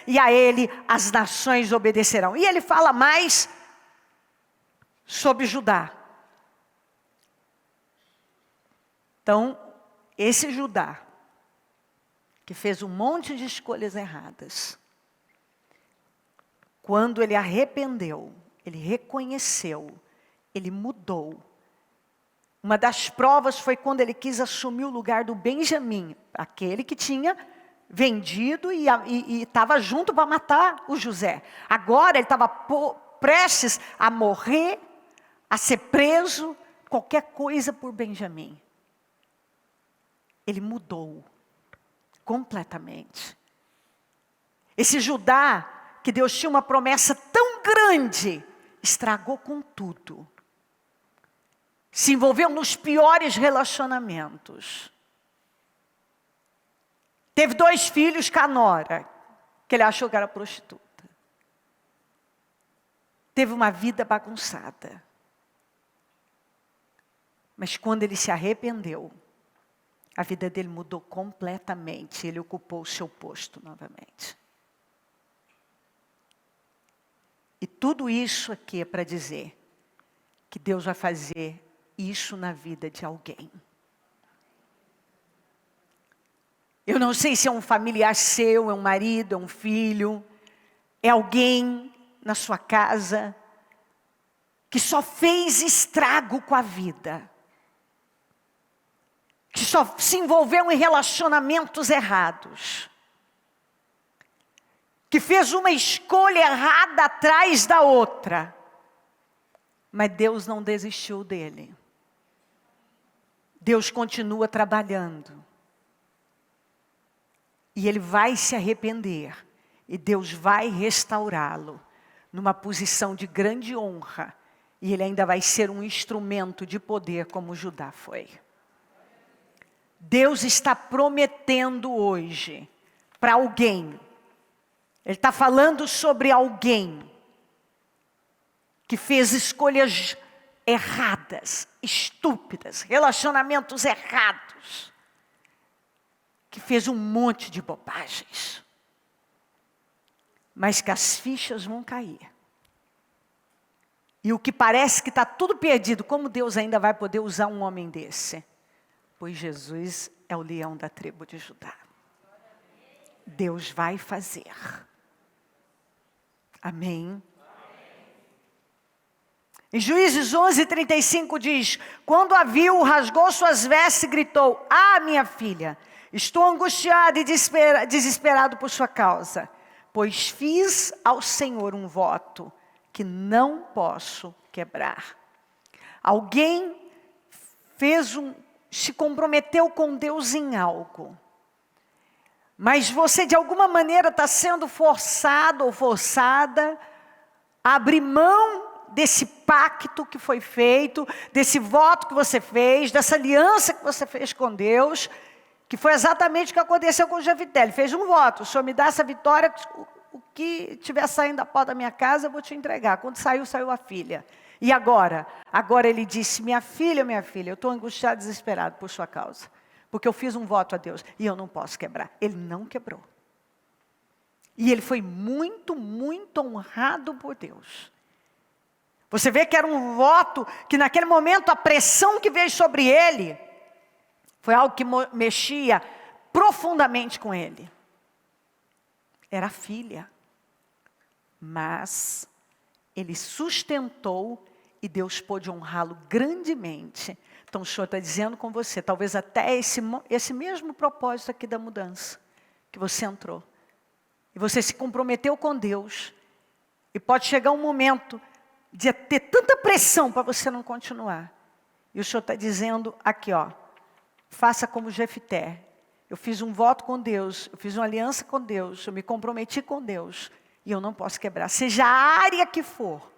S1: e a ele as nações obedecerão. E ele fala mais sobre Judá. Então, esse Judá, que fez um monte de escolhas erradas, quando ele arrependeu, ele reconheceu, ele mudou. Uma das provas foi quando ele quis assumir o lugar do Benjamim, aquele que tinha vendido e estava junto para matar o José. Agora ele estava prestes a morrer, a ser preso, qualquer coisa por Benjamim. Ele mudou completamente. Esse Judá, que Deus tinha uma promessa tão grande, estragou com tudo. Se envolveu nos piores relacionamentos. Teve 2 filhos com a nora, que ele achou que era prostituta. teve uma vida bagunçada. Mas quando ele se arrependeu, a vida dele mudou completamente. Ele ocupou o seu posto novamente. E tudo isso aqui é para dizer que Deus vai fazer isso na vida de alguém. Eu não sei se é um familiar seu, é um marido, é um filho, é alguém na sua casa que só fez estrago com a vida, que só se envolveu em relacionamentos errados, que fez uma escolha errada atrás da outra, mas Deus não desistiu dele. Deus continua trabalhando. E ele vai se arrepender. E Deus vai restaurá-lo numa posição de grande honra. E ele ainda vai ser um instrumento de poder como Judá foi. Deus está prometendo hoje para alguém. Ele está falando sobre alguém que fez escolhas erradas, estúpidas, relacionamentos errados, que fez um monte de bobagens, mas que as fichas vão cair. E o que parece que está tudo perdido, como Deus ainda vai poder usar um homem desse? Pois Jesus é o leão da tribo de Judá. Deus vai fazer. Amém? Em Juízes 11:35 diz: quando a viu, rasgou suas vestes e gritou: ah, minha filha, estou angustiado e desesperado por sua causa, pois fiz ao Senhor um voto que não posso quebrar. Alguém se comprometeu com Deus em algo, mas você de alguma maneira está sendo forçado ou forçada a abrir mão desse pacto que foi feito, desse voto que você fez, dessa aliança que você fez com Deus, que foi exatamente o que aconteceu com Jefité. Ele fez um voto: o Senhor me dá essa vitória, o que estiver saindo da porta da minha casa eu vou te entregar. Quando saiu, saiu a filha. E agora? Agora ele disse: minha filha, eu estou angustiado, desesperado por sua causa, porque eu fiz um voto a Deus e eu não posso quebrar. Ele não quebrou. E ele foi muito, muito honrado por Deus. Você vê que era um voto que naquele momento a pressão que veio sobre ele foi algo que mexia profundamente com ele. Era a filha. Mas ele sustentou e Deus pôde honrá-lo grandemente. Então o Senhor está dizendo com você, talvez até esse mesmo propósito aqui da mudança, que você entrou. E você se comprometeu com Deus. E pode chegar um momento de ter tanta pressão para você não continuar. E o Senhor está dizendo aqui, ó, faça como Jefité. Eu fiz um voto com Deus, eu fiz uma aliança com Deus, eu me comprometi com Deus, e eu não posso quebrar. Seja a área que for,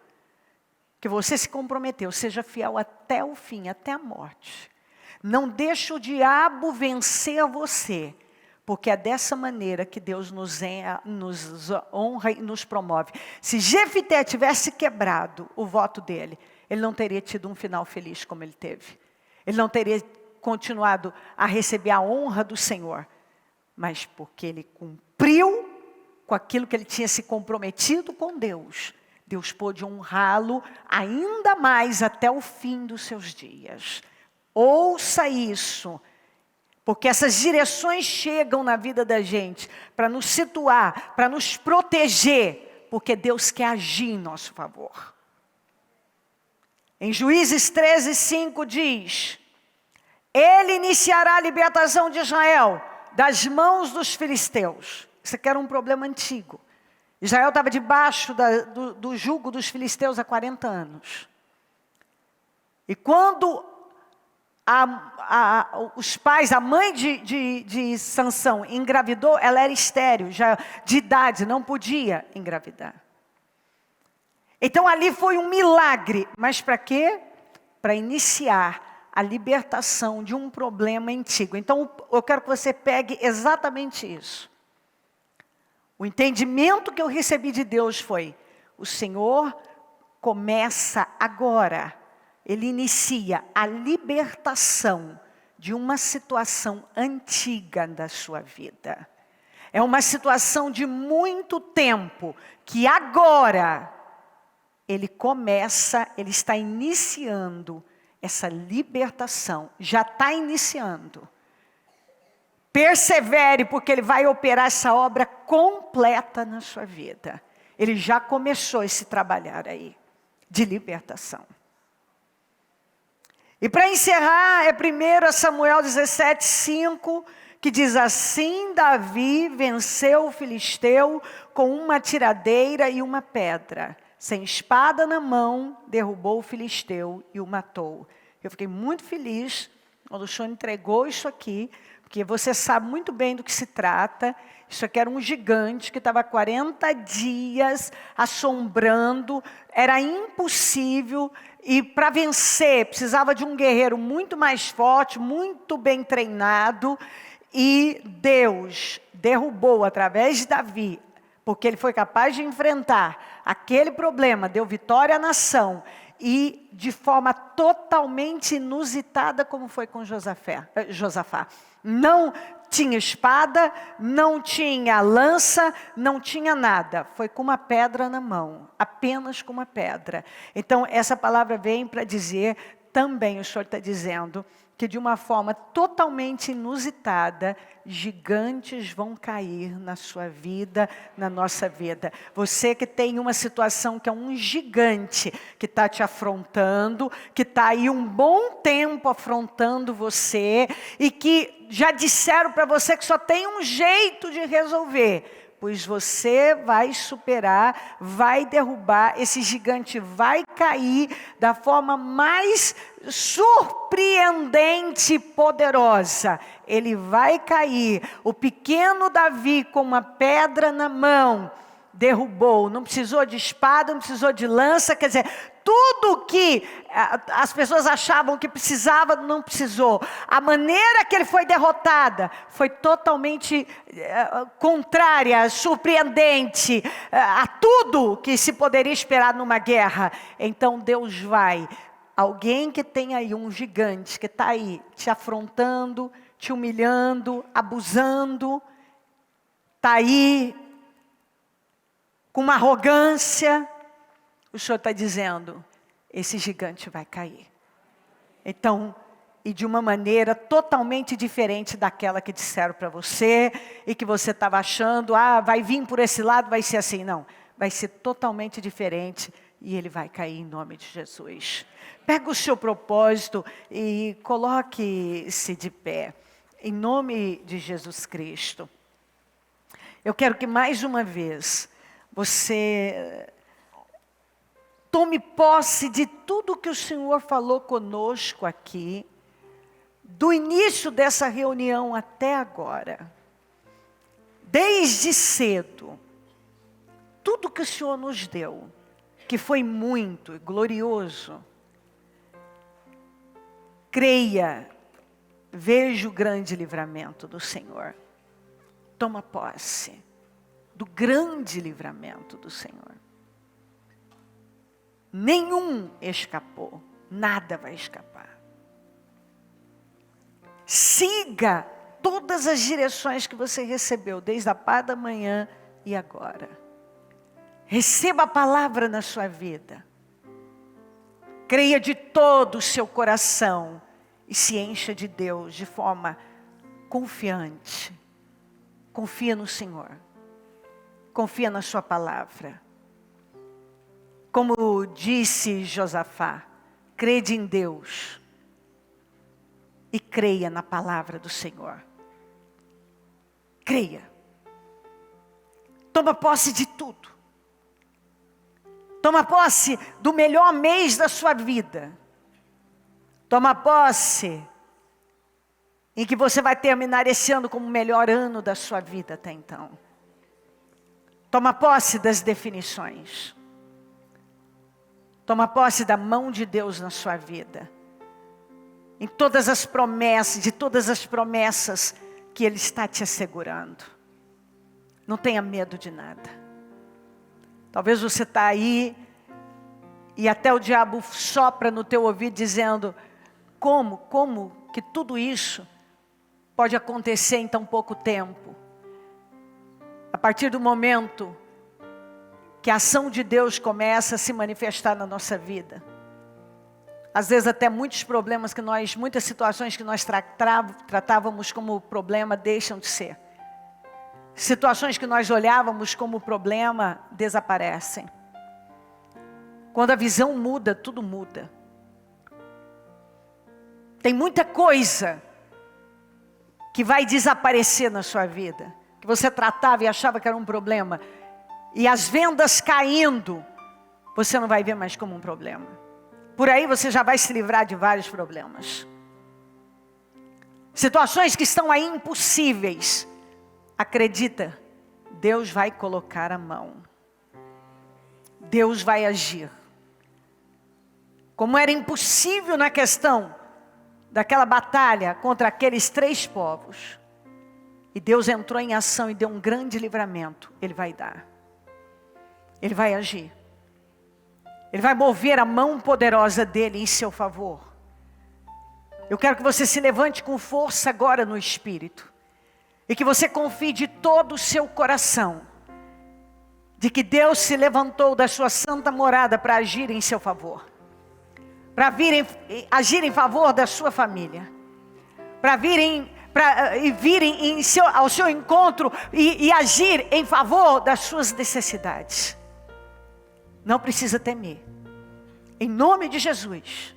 S1: que você se comprometeu, seja fiel até o fim, até a morte. Não deixe o diabo vencer você, porque é dessa maneira que Deus nos honra e nos promove. Se Jefité tivesse quebrado o voto dele, ele não teria tido um final feliz como ele teve. Ele não teria continuado a receber a honra do Senhor. Mas porque ele cumpriu com aquilo que ele tinha se comprometido com Deus, Deus pôde honrá-lo ainda mais até o fim dos seus dias. Ouça isso. Porque essas direções chegam na vida da gente para nos situar, para nos proteger, porque Deus quer agir em nosso favor. Em Juízes 13:5 diz: ele iniciará a libertação de Israel das mãos dos filisteus. Isso aqui era um problema antigo. Israel estava debaixo do jugo dos filisteus há 40 anos. E quando os pais, a mãe de Sansão engravidou, ela era estéril, já de idade, não podia engravidar. Então ali foi um milagre, mas para quê? Para iniciar a libertação de um problema antigo. Então eu quero que você pegue exatamente isso. O entendimento que eu recebi de Deus foi: o Senhor começa agora. Ele inicia a libertação de uma situação antiga da sua vida. É uma situação de muito tempo que agora ele está iniciando essa libertação. Já está iniciando. Persevere, porque ele vai operar essa obra completa na sua vida. Ele já começou esse trabalhar aí, de libertação. E para encerrar, é 1 Samuel 17:5, que diz assim: Davi venceu o filisteu com uma tiradeira e uma pedra. Sem espada na mão, derrubou o filisteu e o matou. Eu fiquei muito feliz quando o senhor entregou isso aqui, porque você sabe muito bem do que se trata. Isso aqui era um gigante que estava 40 dias assombrando, era impossível, e para vencer precisava de um guerreiro muito mais forte, muito bem treinado, e Deus derrubou através de Davi, porque ele foi capaz de enfrentar aquele problema, deu vitória à nação, e de forma totalmente inusitada, como foi com Josafá. Não tinha espada, não tinha lança, não tinha nada. Foi com uma pedra na mão, apenas com uma pedra. Então, essa palavra vem para dizer, também o Senhor está dizendo, que de uma forma totalmente inusitada, gigantes vão cair na sua vida, na nossa vida. Você que tem uma situação que é um gigante, que está te afrontando, que está aí um bom tempo afrontando você, e que já disseram para você que só tem um jeito de resolver. Pois você vai superar, vai derrubar, esse gigante vai cair da forma mais surpreendente e poderosa. Ele vai cair. O pequeno Davi, com uma pedra na mão, derrubou. Não precisou de espada, não precisou de lança, quer dizer, tudo que as pessoas achavam que precisava, não precisou. A maneira que ele foi derrotada foi totalmente contrária, surpreendente, a tudo que se poderia esperar numa guerra. Então Deus vai, alguém que tem aí um gigante, que está aí te afrontando, te humilhando, abusando, está aí com uma arrogância, o Senhor está dizendo, esse gigante vai cair. Então, e de uma maneira totalmente diferente daquela que disseram para você, e que você estava achando, vai vir por esse lado, vai ser assim. Não, vai ser totalmente diferente, e ele vai cair em nome de Jesus. Pega o seu propósito e coloque-se de pé, em nome de Jesus Cristo. Eu quero que mais uma vez, você tome posse de tudo que o Senhor falou conosco aqui, do início dessa reunião até agora. Desde cedo, tudo que o Senhor nos deu, que foi muito glorioso. Creia, veja o grande livramento do Senhor. Toma posse do grande livramento do Senhor. Nenhum escapou, nada vai escapar. Siga todas as direções que você recebeu, desde a parte da manhã e agora. Receba a palavra na sua vida. Creia de todo o seu coração e se encha de Deus de forma confiante. Confia no Senhor. Confia na sua palavra. Como disse Josafá, crede em Deus e creia na palavra do Senhor. Creia. Toma posse de tudo. Toma posse do melhor mês da sua vida. Toma posse em que você vai terminar esse ano como o melhor ano da sua vida até então. Toma posse das definições. Toma posse da mão de Deus na sua vida. Em todas as promessas, de todas as promessas que Ele está te assegurando. Não tenha medo de nada. Talvez você está aí E até o diabo sopra no teu ouvido dizendo: como que tudo isso pode acontecer em tão pouco tempo? A partir do momento que a ação de Deus começa a se manifestar na nossa vida, às vezes até muitas situações que nós tratávamos como problema deixam de ser. Situações que nós olhávamos como problema desaparecem. Quando a visão muda, tudo muda. Tem muita coisa que vai desaparecer na sua vida, que você tratava e achava que era um problema, e as vendas caindo, você não vai ver mais como um problema. Por aí você já vai se livrar de vários problemas. Situações que estão aí impossíveis, acredita, Deus vai colocar a mão. Deus vai agir. Como era impossível na questão daquela batalha contra aqueles 3 povos, e Deus entrou em ação e deu um grande livramento, Ele vai dar. Ele vai agir. Ele vai mover a mão poderosa dEle em seu favor. Eu quero que você se levante com força agora no Espírito. E que você confie de todo o seu coração. De que Deus se levantou da sua santa morada para agir em seu favor. Para agir em favor da sua família. Para virem ao seu encontro e agir em favor das suas necessidades. Não precisa temer. Em nome de Jesus.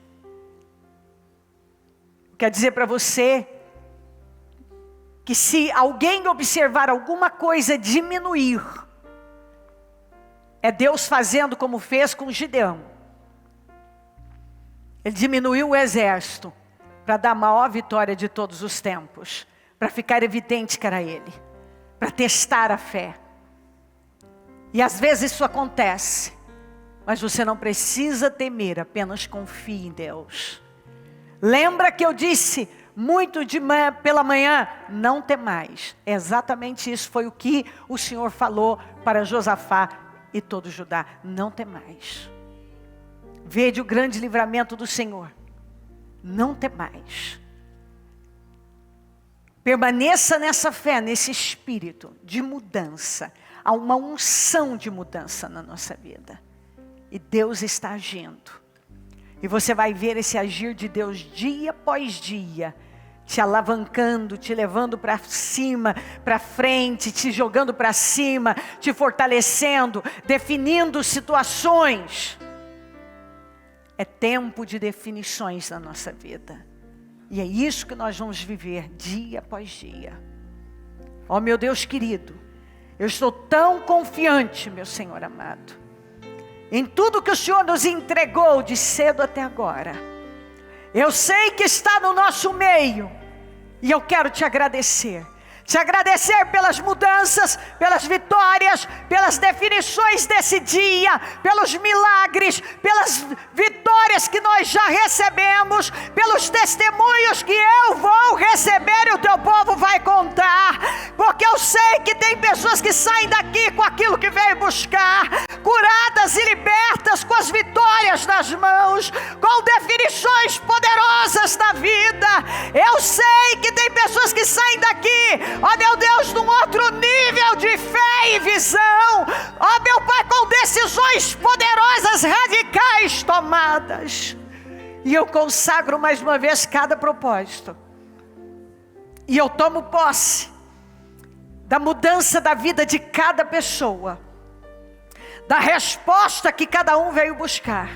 S1: Quer dizer para você que se alguém observar alguma coisa diminuir, é Deus fazendo como fez com Gideão. Ele diminuiu o exército para dar a maior vitória de todos os tempos, para ficar evidente que era ele, para testar a fé. E às vezes isso acontece, mas você não precisa temer, apenas confie em Deus. Lembra que eu disse muito de manhã, pela manhã, não temais. Exatamente isso foi o que o Senhor falou para Josafá e todo Judá. Não temais. Vede o grande livramento do Senhor. Não temais. Permaneça nessa fé, nesse espírito de mudança. Há uma unção de mudança na nossa vida. E Deus está agindo. E você vai ver esse agir de Deus dia após dia. Te alavancando, te levando para cima, para frente, te jogando para cima, te fortalecendo, definindo situações. É tempo de definições na nossa vida. E é isso que nós vamos viver dia após dia. Ó meu Deus querido, eu estou tão confiante, meu Senhor amado, em tudo que o Senhor nos entregou de cedo até agora. Eu sei que está no nosso meio. E eu quero te agradecer. Te agradecer pelas mudanças, pelas vitórias, pelas definições desse dia, pelos milagres, pelas vitórias que nós já recebemos, pelos testemunhos que eu vou receber e o teu povo vai contar. Porque eu sei que tem pessoas que saem daqui com aquilo que veio buscar, curadas e libertas, com as vitórias nas mãos, com definições poderosas da vida. Eu sei que tem pessoas que saem daqui, ó meu Deus, num outro nível de fé e visão, ó meu Pai, com decisões poderosas, radicais tomadas. E eu consagro mais uma vez cada propósito, e eu tomo posse da mudança da vida de cada pessoa, da resposta que cada um veio buscar.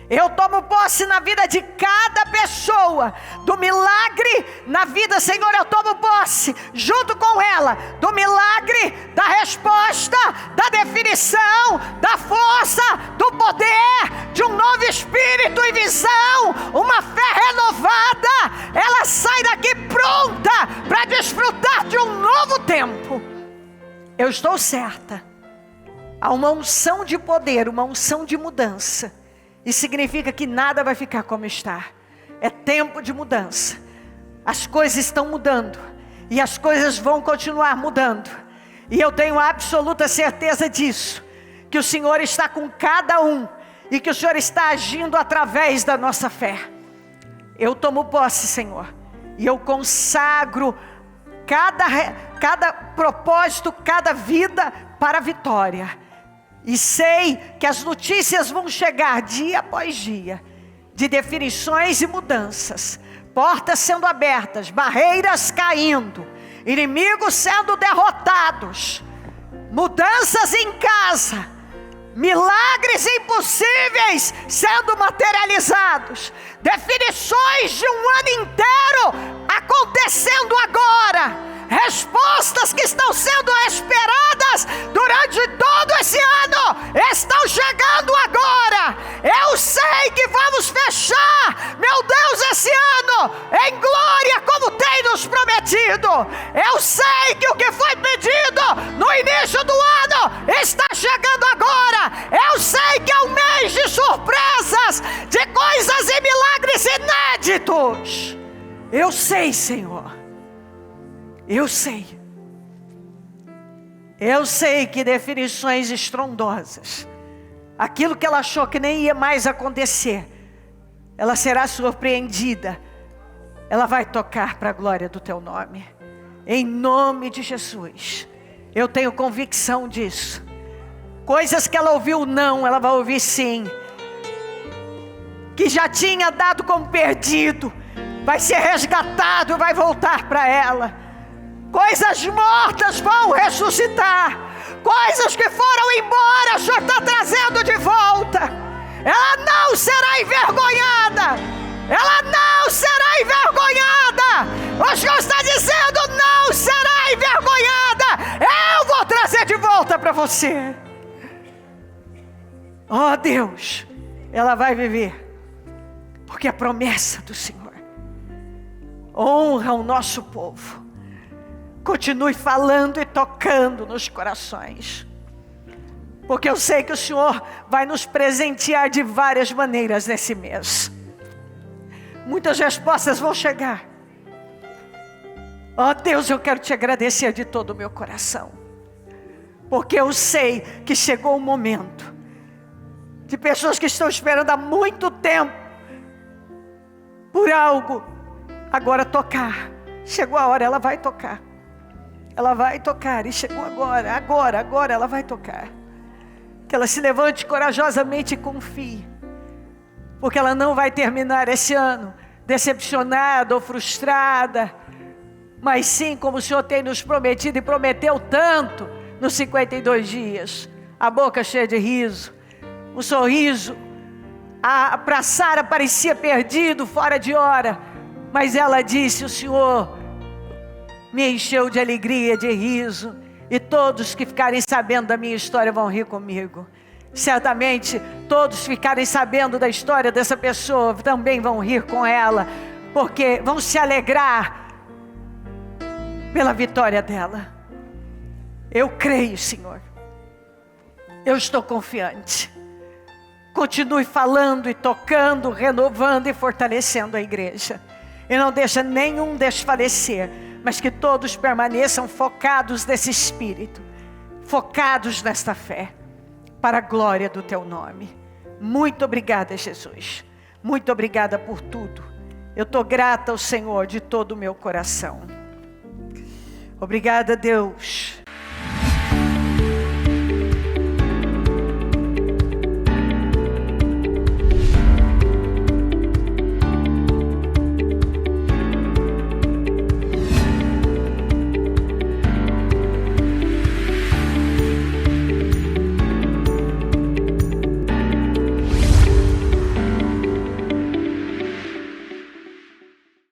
S1: Eu tomo posse na vida de cada pessoa, do milagre na vida, Senhor, eu tomo posse, junto com ela, do milagre, da resposta, da definição, da força, do poder, de um novo espírito e visão, uma fé renovada. Ela sai daqui pronta para desfrutar de um novo tempo. Eu estou certa, há uma unção de poder, uma unção de mudança. E significa que nada vai ficar como está. É tempo de mudança. As coisas estão mudando. E as coisas vão continuar mudando. E eu tenho absoluta certeza disso. Que o Senhor está com cada um. e que o Senhor está agindo através da nossa fé. Eu tomo posse, Senhor, e eu consagro cada propósito, cada vida para a vitória. E sei que as notícias vão chegar dia após dia, de definições e mudanças, portas sendo abertas, barreiras caindo, inimigos sendo derrotados, mudanças em casa, milagres impossíveis sendo materializados, definições de um ano inteiro acontecendo agora, respostas que estão sendo esperadas durante todo esse ano estão chegando agora. Eu sei que vamos fechar, meu Deus, esse ano em glória, como tem nos prometido. Eu sei que o que foi pedido no início do ano está chegando agora. Eu sei que é um mês de surpresas, de coisas e milagres inéditos. Eu sei, Senhor. Eu sei que definições estrondosas, aquilo que ela achou que nem ia mais acontecer, ela será surpreendida, ela vai tocar para a glória do teu nome, em nome de Jesus. Eu tenho convicção disso. Coisas que ela ouviu não, ela vai ouvir sim. Que já tinha dado como perdido, vai ser resgatado, vai voltar para ela. Coisas mortas vão ressuscitar. Coisas que foram embora, o Senhor está trazendo de volta. Ela não será envergonhada. Ela não será envergonhada. O Senhor está dizendo: não será envergonhada. Eu vou trazer de volta para você. Oh Deus, ela vai viver. Porque a promessa do Senhor honra o nosso povo. Continue falando e tocando nos corações, porque eu sei que o Senhor vai nos presentear de várias maneiras nesse mês. Muitas respostas vão chegar. Oh Deus, eu quero te agradecer de todo o meu coração, porque eu sei que chegou o momento de pessoas que estão esperando há muito tempo por algo agora tocar. Chegou a hora, ela vai tocar. Ela vai tocar, e chegou agora ela vai tocar. Que ela se levante corajosamente e confie, porque ela não vai terminar esse ano decepcionada ou frustrada, mas sim como o Senhor tem nos prometido, e prometeu tanto nos 52 dias, a boca cheia de riso, um sorriso. Para Sara parecia perdido, fora de hora, mas ela disse: o Senhor me encheu de alegria, de riso, e todos que ficarem sabendo da minha história vão rir comigo. Certamente todos ficarem sabendo da história dessa pessoa também vão rir com ela, porque vão se alegrar pela vitória dela. Eu creio, Senhor. Eu estou confiante. Continue falando e tocando, renovando e fortalecendo a igreja. E não deixa nenhum desfalecer, mas que todos permaneçam focados nesse Espírito, focados nesta fé, para a glória do teu nome. Muito obrigada, Jesus. Muito obrigada por tudo. Eu estou grata ao Senhor de todo o meu coração. Obrigada, Deus.